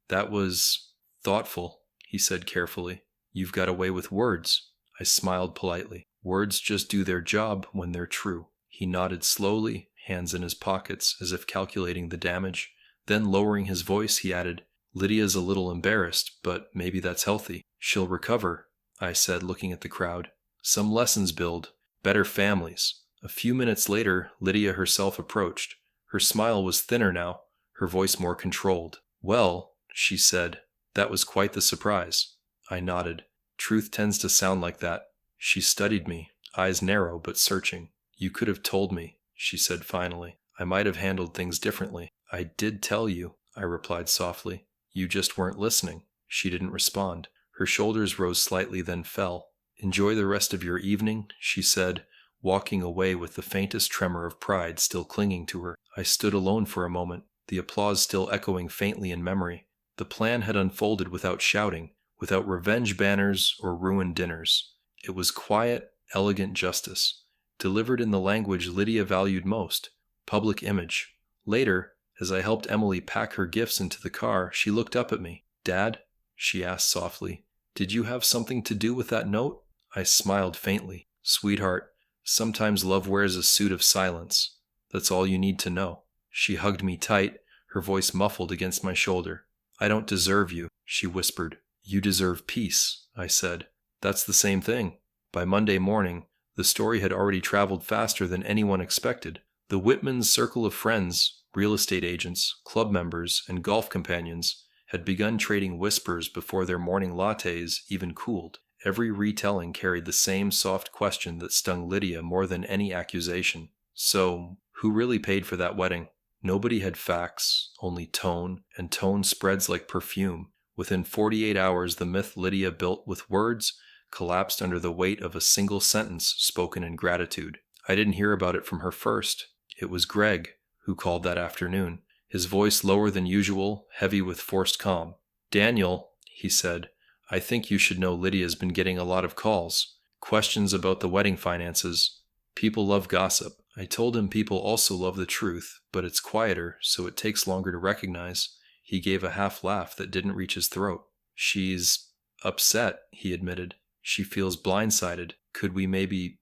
"That was thoughtful," he said carefully. "You've got away with words." I smiled politely. "Words just do their job when they're true." He nodded slowly, hands in his pockets, as if calculating the damage. Then, lowering his voice, he added, "Lydia's a little embarrassed, but maybe that's healthy. She'll recover," I said, looking at the crowd. "Some lessons build better families." A few minutes later, Lydia herself approached. Her smile was thinner now, her voice more controlled. "Well," she said, "that was quite the surprise." I nodded. Truth tends to sound like that. She studied me, eyes narrow but searching. "You could have told me," she said finally. "I might have handled things differently." "I did tell you," I replied softly. "You just weren't listening." She didn't respond. Her shoulders rose slightly, then fell. "Enjoy the rest of your evening," she said, walking away with the faintest tremor of pride still clinging to her. I stood alone for a moment, the applause still echoing faintly in memory. The plan had unfolded without shouting, without revenge banners or ruined dinners. It was quiet, elegant justice, delivered in the language Lydia valued most, public image. Later, as I helped Emily pack her gifts into the car, she looked up at me. "Dad," she asked softly, "did you have something to do with that note?" I smiled faintly. "Sweetheart, sometimes love wears a suit of silence. That's all you need to know." She hugged me tight, her voice muffled against my shoulder. "I don't deserve you," she whispered. "You deserve peace," I said. "That's the same thing." By Monday morning, the story had already traveled faster than anyone expected. The Whitmans' circle of friends, real estate agents, club members, and golf companions had begun trading whispers before their morning lattes even cooled. Every retelling carried the same soft question that stung Lydia more than any accusation. So, who really paid for that wedding? Nobody had facts, only tone, and tone spreads like perfume. Within 48 hours, the myth Lydia built with words collapsed under the weight of a single sentence spoken in gratitude. I didn't hear about it from her first. It was Greg who called that afternoon. his voice lower than usual, heavy with forced calm. "Daniel," he said, "I think you should know Lydia's been getting a lot of calls. Questions about the wedding finances. People love gossip. I told him people also love the truth, but it's quieter, so it takes longer to recognize." He gave a half laugh that didn't reach his throat. "She's upset," he admitted. "She feels blindsided. Could we maybe,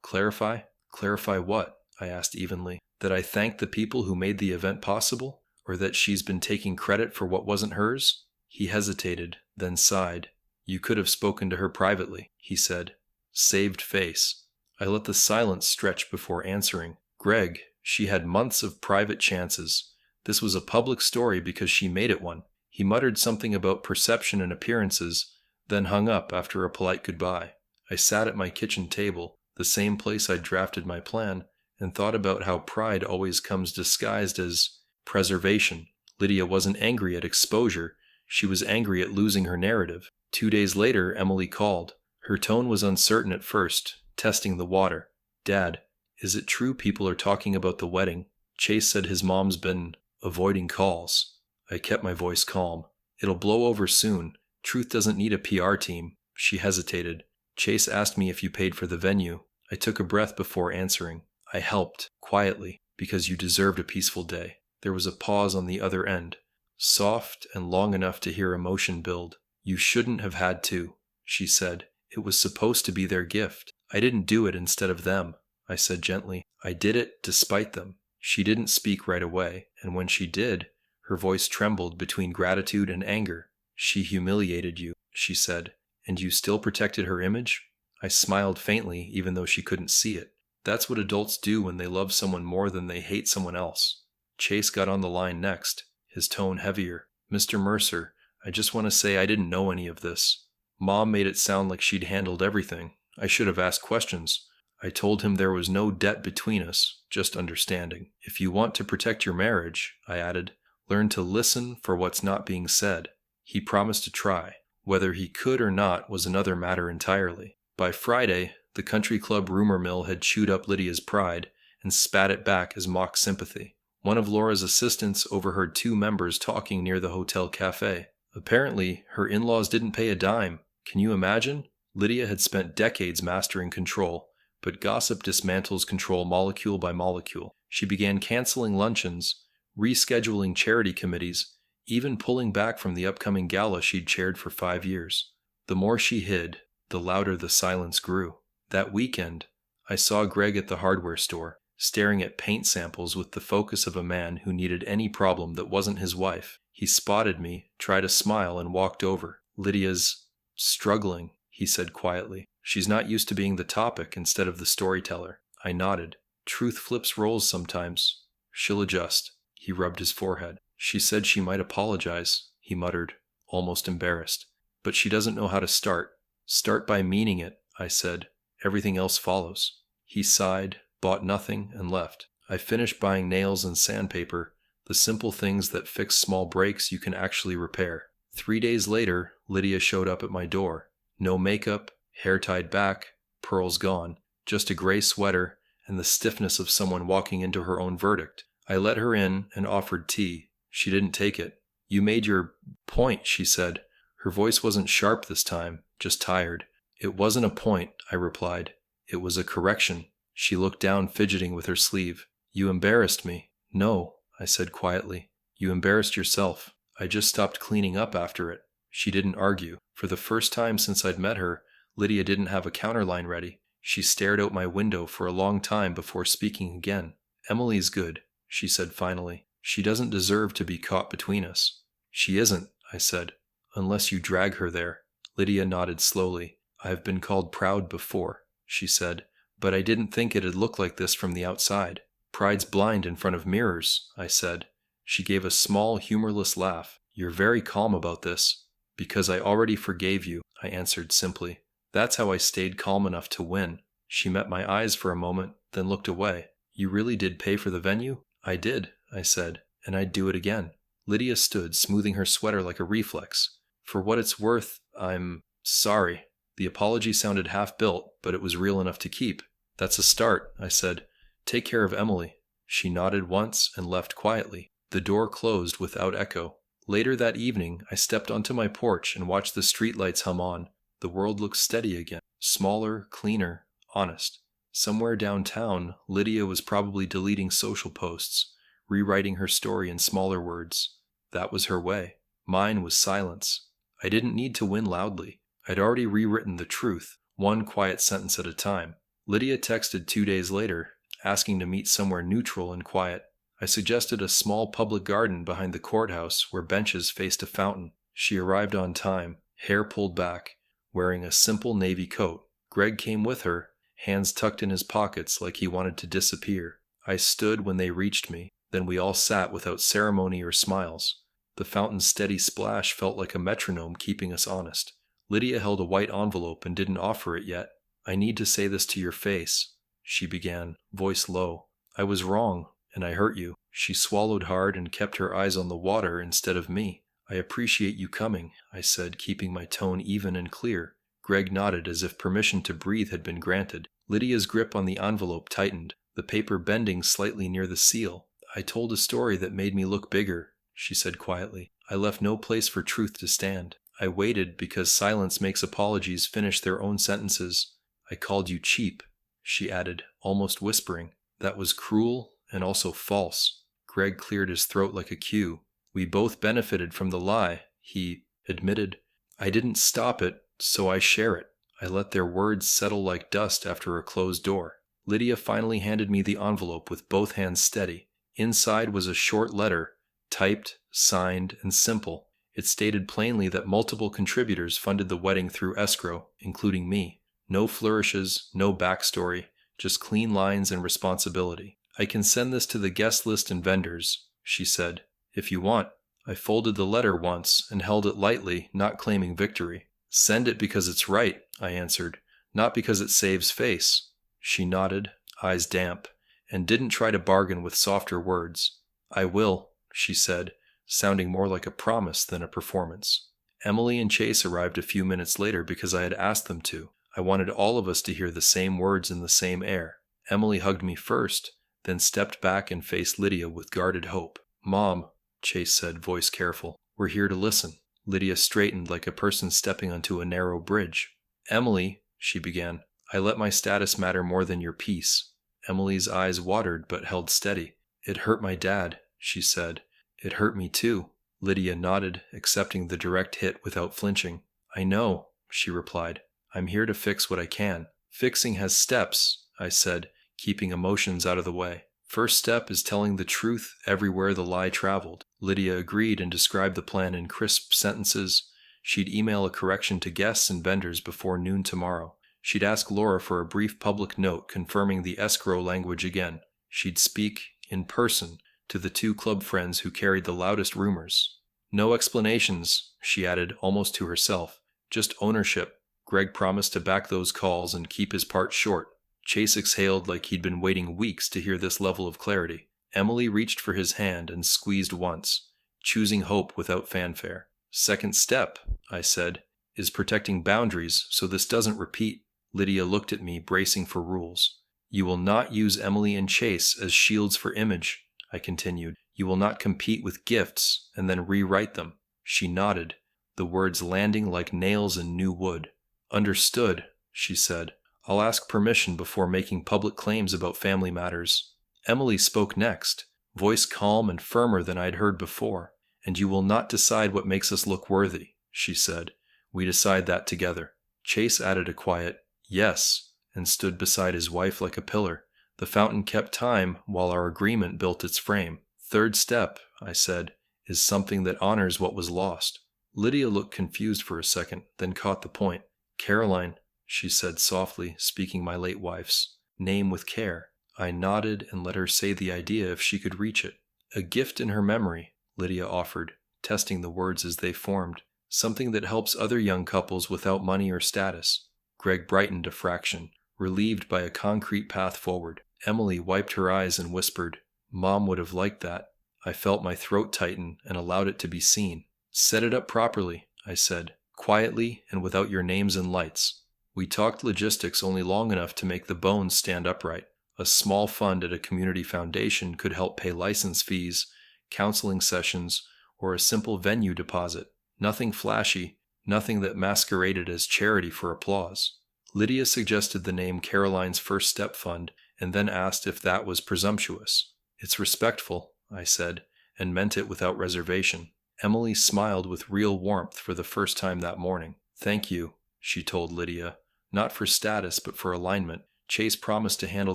clarify?" "Clarify what?" I asked evenly. "That I thanked the people who made the event possible? Or that she's been taking credit for what wasn't hers?" He hesitated, then sighed. "You could have spoken to her privately," he said. Saved face. I let the silence stretch before answering. "Greg, she had months of private chances. This was a public story because she made it one." He muttered something about perception and appearances, then hung up after a polite goodbye. I sat at my kitchen table, the same place I'd drafted my plan, and thought about how pride always comes disguised as preservation. Lydia wasn't angry at exposure. She was angry at losing her narrative. 2 days later, Emily called. Her tone was uncertain at first, testing the water. "Dad, is it true people are talking about the wedding? Chase said his mom's been avoiding calls." I kept my voice calm. "It'll blow over soon. Truth doesn't need a PR team." She hesitated. "Chase asked me if you paid for the venue." I took a breath before answering. "I helped, quietly, because you deserved a peaceful day." There was a pause on the other end, soft and long enough to hear emotion build. "You shouldn't have had to," she said. "It was supposed to be their gift." "I didn't do it instead of them," I said gently. "I did it despite them." She didn't speak right away, and when she did, her voice trembled between gratitude and anger. "She humiliated you," she said, "and you still protected her image?" I smiled faintly, even though she couldn't see it. "That's what adults do when they love someone more than they hate someone else." Chase got on the line next, his tone heavier. "Mr. Mercer, I just want to say I didn't know any of this. Mom made it sound like she'd handled everything. I should have asked questions. I told him there was no debt between us, just understanding. If you want to protect your marriage," I added, "learn to listen for what's not being said." He promised to try. Whether he could or not was another matter entirely. By Friday, the country club rumor mill had chewed up Lydia's pride and spat it back as mock sympathy. One of Laura's assistants overheard 2 members talking near the hotel cafe. Apparently, her in-laws didn't pay a dime. Can you imagine? Lydia had spent decades mastering control, but gossip dismantles control molecule by molecule. She began canceling luncheons, rescheduling charity committees, even pulling back from the upcoming gala she'd chaired for 5 years. The more she hid, the louder the silence grew. That weekend, I saw Greg at the hardware store, staring at paint samples with the focus of a man who needed any problem that wasn't his wife. He spotted me, tried a smile, and walked over. "Lydia's struggling," he said quietly. "She's not used to being the topic instead of the storyteller." I nodded. "Truth flips roles sometimes. She'll adjust." He rubbed his forehead. "She said she might apologize," he muttered, almost embarrassed. "But she doesn't know how to start." "Start by meaning it," I said. "Everything else follows." He sighed, bought nothing, and left. I finished buying nails and sandpaper, the simple things that fix small breaks you can actually repair. 3 days later, Lydia showed up at my door. No makeup, hair tied back, pearls gone, just a gray sweater and the stiffness of someone walking into her own verdict. I let her in and offered tea. She didn't take it. "You made your point," she said. Her voice wasn't sharp this time, just tired. "It wasn't a point," I replied. "It was a correction." She looked down, fidgeting with her sleeve. "You embarrassed me." "No," I said quietly. "You embarrassed yourself. I just stopped cleaning up after it." She didn't argue. For the first time since I'd met her, Lydia didn't have a counterline ready. She stared out my window for a long time before speaking again. "Emily's good," she said finally. "She doesn't deserve to be caught between us." "She isn't," I said, "unless you drag her there." Lydia nodded slowly. "I've been called proud before," she said, "but I didn't think it'd look like this from the outside." "Pride's blind in front of mirrors," I said. She gave a small, humorless laugh. "You're very calm about this." "Because I already forgave you," I answered simply. That's how I stayed calm enough to win. She met my eyes for a moment, then looked away. "You really did pay for the venue?" "I did," I said, "and I'd do it again." Lydia stood, smoothing her sweater like a reflex. "For what it's worth, I'm sorry." The apology sounded half-built, but it was real enough to keep. "That's a start," I said. "Take care of Emily." She nodded once and left quietly. The door closed without echo. Later that evening, I stepped onto my porch and watched the streetlights hum on. The world looked steady again. Smaller, cleaner, honest. Somewhere downtown, Lydia was probably deleting social posts, rewriting her story in smaller words. That was her way. Mine was silence. I didn't need to win loudly. I'd already rewritten the truth, one quiet sentence at a time. Lydia texted 2 days later, asking to meet somewhere neutral and quiet. I suggested a small public garden behind the courthouse where benches faced a fountain. She arrived on time, hair pulled back, wearing a simple navy coat. Greg came with her, hands tucked in his pockets like he wanted to disappear. I stood when they reached me, then we all sat without ceremony or smiles. The fountain's steady splash felt like a metronome keeping us honest. Lydia held a white envelope and didn't offer it yet. "I need to say this to your face," she began, voice low. "I was wrong, and I hurt you." She swallowed hard and kept her eyes on the water instead of me. "I appreciate you coming," I said, keeping my tone even and clear. Greg nodded as if permission to breathe had been granted. Lydia's grip on the envelope tightened, the paper bending slightly near the seal. "I told a story that made me look bigger," she said quietly. "I left no place for truth to stand. I waited because silence makes apologies finish their own sentences. I called you cheap," she added, almost whispering. "That was cruel and also false." Greg cleared his throat like a cue. "We both benefited from the lie," he admitted. "I didn't stop it, so I share it." I let their words settle like dust after a closed door. Lydia finally handed me the envelope with both hands steady. Inside was a short letter, typed, signed, and simple. It stated plainly that multiple contributors funded the wedding through Escrow, including me. No flourishes, no backstory, just clean lines and responsibility. "I can send this to the guest list and vendors," she said, "if you want." I folded the letter once and held it lightly, not claiming victory. "Send it because it's right," I answered, "not because it saves face." She nodded, eyes damp, and didn't try to bargain with softer words. "I will," she said, sounding more like a promise than a performance. Emily and Chase arrived a few minutes later because I had asked them to. I wanted all of us to hear the same words in the same air. Emily hugged me first, then stepped back and faced Lydia with guarded hope. "Mom," Chase said, voice careful, "we're here to listen." Lydia straightened like a person stepping onto a narrow bridge. "Emily," she began, "I let my status matter more than your peace." Emily's eyes watered but held steady. "It hurt my dad," she said. "It hurt me too." Lydia nodded, accepting the direct hit without flinching. "I know," she replied. "I'm here to fix what I can." "Fixing has steps," I said, keeping emotions out of the way. "First step is telling the truth everywhere the lie traveled." Lydia agreed and described the plan in crisp sentences. She'd email a correction to guests and vendors before noon tomorrow. She'd ask Laura for a brief public note confirming the escrow language again. She'd speak, in person, to the 2 club friends who carried the loudest rumors. "No explanations," she added, almost to herself. "Just ownership." Greg promised to back those calls and keep his part short. Chase exhaled like he'd been waiting weeks to hear this level of clarity. Emily reached for his hand and squeezed once, choosing hope without fanfare. "Second step," I said, "is protecting boundaries so this doesn't repeat." Lydia looked at me, bracing for rules. "You will not use Emily and Chase as shields for image," I continued. "You will not compete with gifts and then rewrite them." She nodded, the words landing like nails in new wood. "Understood," she said. "I'll ask permission before making public claims about family matters." Emily spoke next, voice calm and firmer than I'd heard before. "And you will not decide what makes us look worthy," she said. "We decide that together." Chase added a quiet, "Yes," and stood beside his wife like a pillar. The fountain kept time while our agreement built its frame. "Third step," I said, "is something that honors what was lost." Lydia looked confused for a second, then caught the point. "Caroline," she said softly, speaking my late wife's name with care. I nodded and let her say the idea if she could reach it. "A gift in her memory," Lydia offered, testing the words as they formed. "Something that helps other young couples without money or status." Greg brightened a fraction, relieved by a concrete path forward. Emily wiped her eyes and whispered, "Mom would have liked that." I felt my throat tighten and allowed it to be seen. "Set it up properly," I said, "quietly and without your names and lights." We talked logistics only long enough to make the bones stand upright. A small fund at a community foundation could help pay license fees, counseling sessions, or a simple venue deposit. Nothing flashy, nothing that masqueraded as charity for applause. Lydia suggested the name Caroline's First Step Fund and then asked if that was presumptuous. "It's respectful," I said, and meant it without reservation. Emily smiled with real warmth for the first time that morning. "Thank you," she told Lydia. Not for status, but for alignment. Chase promised to handle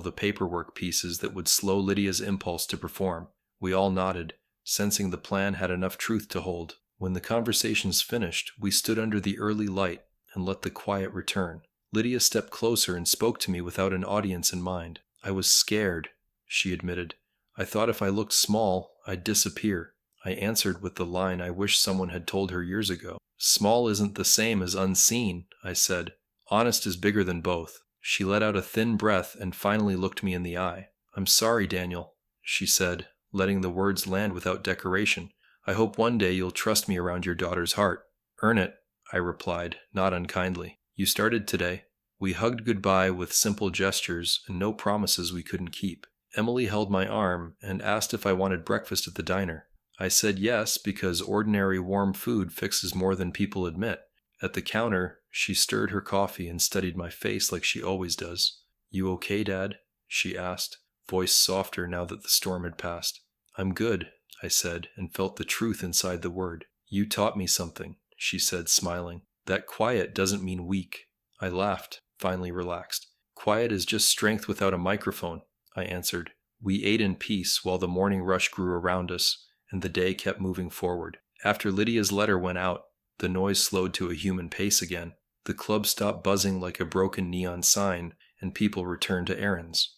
the paperwork pieces that would slow Lydia's impulse to perform. We all nodded, sensing the plan had enough truth to hold. When the conversations finished, we stood under the early light and let the quiet return. Lydia stepped closer and spoke to me without an audience in mind. "I was scared," she admitted. "I thought if I looked small, I'd disappear." I answered with the line I wish someone had told her years ago. "Small isn't the same as unseen," I said. "Honest is bigger than both." She let out a thin breath and finally looked me in the eye. "I'm sorry, Daniel," she said, letting the words land without decoration. "I hope one day you'll trust me around your daughter's heart." "Earn it," I replied, not unkindly. "You started today." We hugged goodbye with simple gestures and no promises we couldn't keep. Emily held my arm and asked if I wanted breakfast at the diner. I said yes, because ordinary warm food fixes more than people admit. At the counter, she stirred her coffee and studied my face like she always does. "You okay, Dad?" she asked, voice softer now that the storm had passed. "I'm good," I said, and felt the truth inside the word. "You taught me something," she said, smiling. "That quiet doesn't mean weak." I laughed, finally relaxed. "Quiet is just strength without a microphone," I answered. We ate in peace while the morning rush grew around us, and the day kept moving forward. After Lydia's letter went out, the noise slowed to a human pace again. The club stopped buzzing like a broken neon sign, and people returned to errands.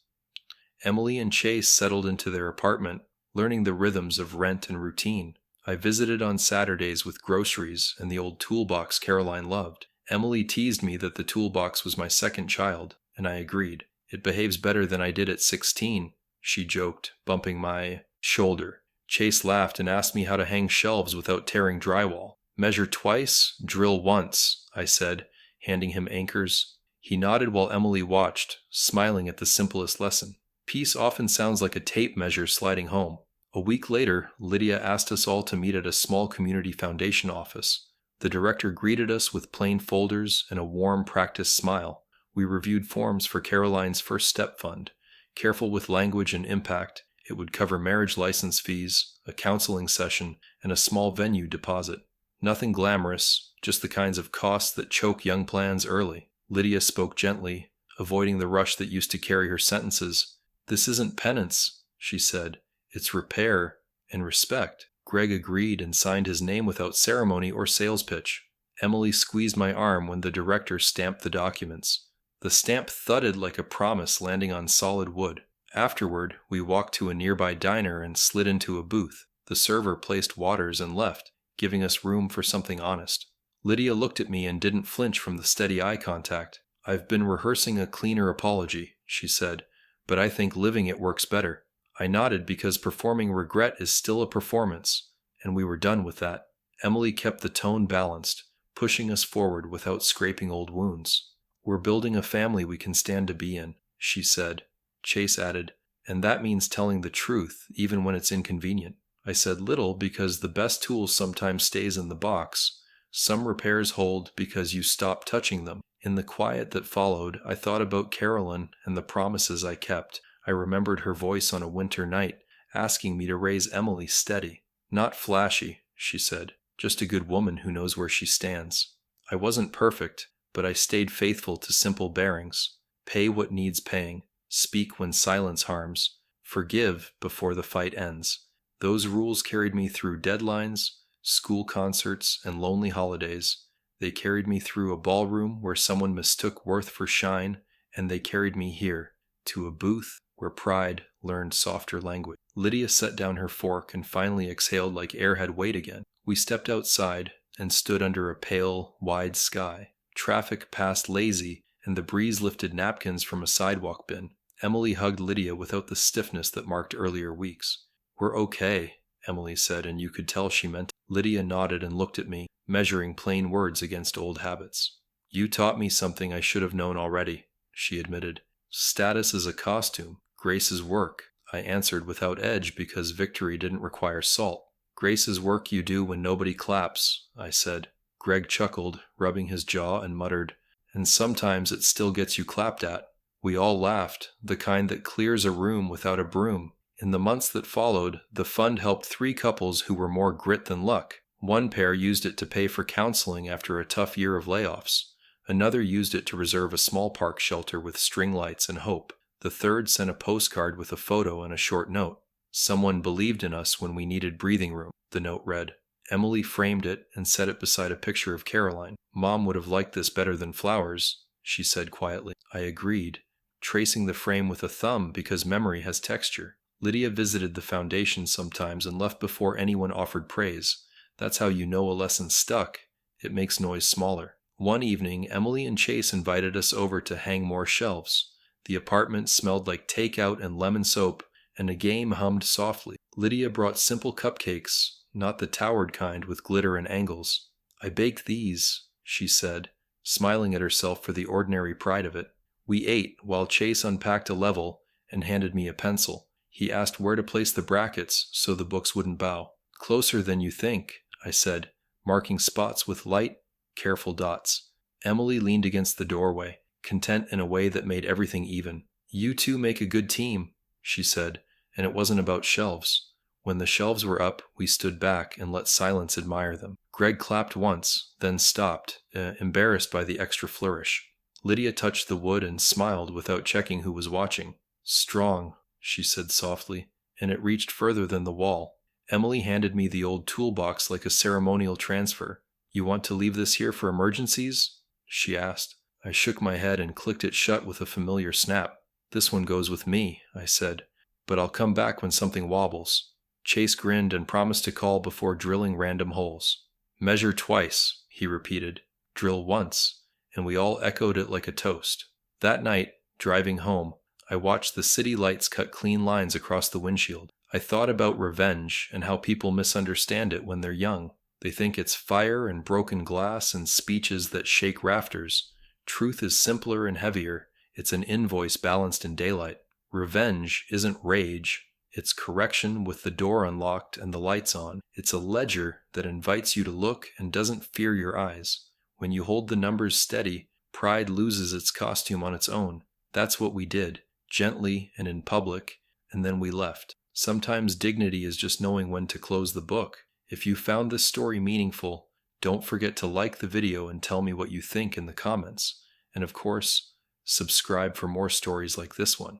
Emily and Chase settled into their apartment, learning the rhythms of rent and routine. I visited on Saturdays with groceries and the old toolbox Caroline loved. Emily teased me that the toolbox was my second child, and I agreed. "It behaves better than I did at 16, she joked, bumping my shoulder. Chase laughed and asked me how to hang shelves without tearing drywall. "Measure twice, drill once," I said, handing him anchors. He nodded while Emily watched, smiling at the simplest lesson. Peace often sounds like a tape measure sliding home. A week later, Lydia asked us all to meet at a small community foundation office. The director greeted us with plain folders and a warm, practiced smile. We reviewed forms for Caroline's First Step Fund. Careful with language and impact, it would cover marriage license fees, a counseling session, and a small venue deposit. Nothing glamorous, just the kinds of costs that choke young plans early. Lydia spoke gently, avoiding the rush that used to carry her sentences. "This isn't penance," she said. "It's repair and respect." Greg agreed and signed his name without ceremony or sales pitch. Emily squeezed my arm when the director stamped the documents. The stamp thudded like a promise landing on solid wood. Afterward, we walked to a nearby diner and slid into a booth. The server placed waters and left, giving us room for something honest. Lydia looked at me and didn't flinch from the steady eye contact. "I've been rehearsing a cleaner apology," she said, "but I think living it works better." I nodded because performing regret is still a performance, and we were done with that. Emily kept the tone balanced, pushing us forward without scraping old wounds. "We're building a family we can stand to be in," she said. Chase added, "And that means telling the truth, even when it's inconvenient." I said little because the best tool sometimes stays in the box. Some repairs hold because you stop touching them. In the quiet that followed, I thought about Carolyn and the promises I kept. I remembered her voice on a winter night, asking me to raise Emily steady. "Not flashy," she said, "just a good woman who knows where she stands." I wasn't perfect, but I stayed faithful to simple bearings. Pay what needs paying. Speak when silence harms. Forgive before the fight ends. Those rules carried me through deadlines, school concerts, and lonely holidays. They carried me through a ballroom where someone mistook worth for shine, and they carried me here, to a booth where pride learned softer language. Lydia set down her fork and finally exhaled like air had weight again. We stepped outside and stood under a pale, wide sky. Traffic passed lazy, and the breeze lifted napkins from a sidewalk bin. Emily hugged Lydia without the stiffness that marked earlier weeks. "We're okay," Emily said, and you could tell she meant it. Lydia nodded and looked at me, measuring plain words against old habits. "You taught me something I should have known already," she admitted. "Status is a costume. Grace is work." I answered without edge because victory didn't require salt. Grace is work you do when nobody claps, I said. Greg chuckled, rubbing his jaw, and muttered, and sometimes it still gets you clapped at. We all laughed, the kind that clears a room without a broom. In the months that followed, the fund helped 3 couples who were more grit than luck. One pair used it to pay for counseling after a tough year of layoffs. Another used it to reserve a small park shelter with string lights and hope. The third sent a postcard with a photo and a short note. Someone believed in us when we needed breathing room, the note read. Emily framed it and set it beside a picture of Caroline. Mom would have liked this better than flowers, she said quietly. I agreed, tracing the frame with a thumb because memory has texture. Lydia visited the foundation sometimes and left before anyone offered praise. That's how you know a lesson stuck. It makes noise smaller. One evening, Emily and Chase invited us over to hang more shelves. The apartment smelled like takeout and lemon soap, and a game hummed softly. Lydia brought simple cupcakes, not the towered kind with glitter and angles. I baked these, she said, smiling at herself for the ordinary pride of it. We ate while Chase unpacked a level and handed me a pencil. He asked where to place the brackets so the books wouldn't bow. Closer than you think, I said, marking spots with light, careful dots. Emily leaned against the doorway, content in a way that made everything even. You two make a good team, she said, and it wasn't about shelves. When the shelves were up, we stood back and let silence admire them. Greg clapped once, then stopped, embarrassed by the extra flourish. Lydia touched the wood and smiled without checking who was watching. Strong, she said softly, and it reached further than the wall. Emily handed me the old toolbox like a ceremonial transfer. You want to leave this here for emergencies? She asked. I shook my head and clicked it shut with a familiar snap. This one goes with me, I said, but I'll come back when something wobbles. Chase grinned and promised to call before drilling random holes. Measure twice, he repeated. Drill once, and we all echoed it like a toast. That night, driving home, I watched the city lights cut clean lines across the windshield. I thought about revenge and how people misunderstand it when they're young. They think it's fire and broken glass and speeches that shake rafters. Truth is simpler and heavier. It's an invoice balanced in daylight. Revenge isn't rage. It's correction with the door unlocked and the lights on. It's a ledger that invites you to look and doesn't fear your eyes. When you hold the numbers steady, pride loses its costume on its own. That's what we did, gently and in public, and then we left. Sometimes dignity is just knowing when to close the book. If you found this story meaningful, don't forget to like the video and tell me what you think in the comments. And of course, subscribe for more stories like this one.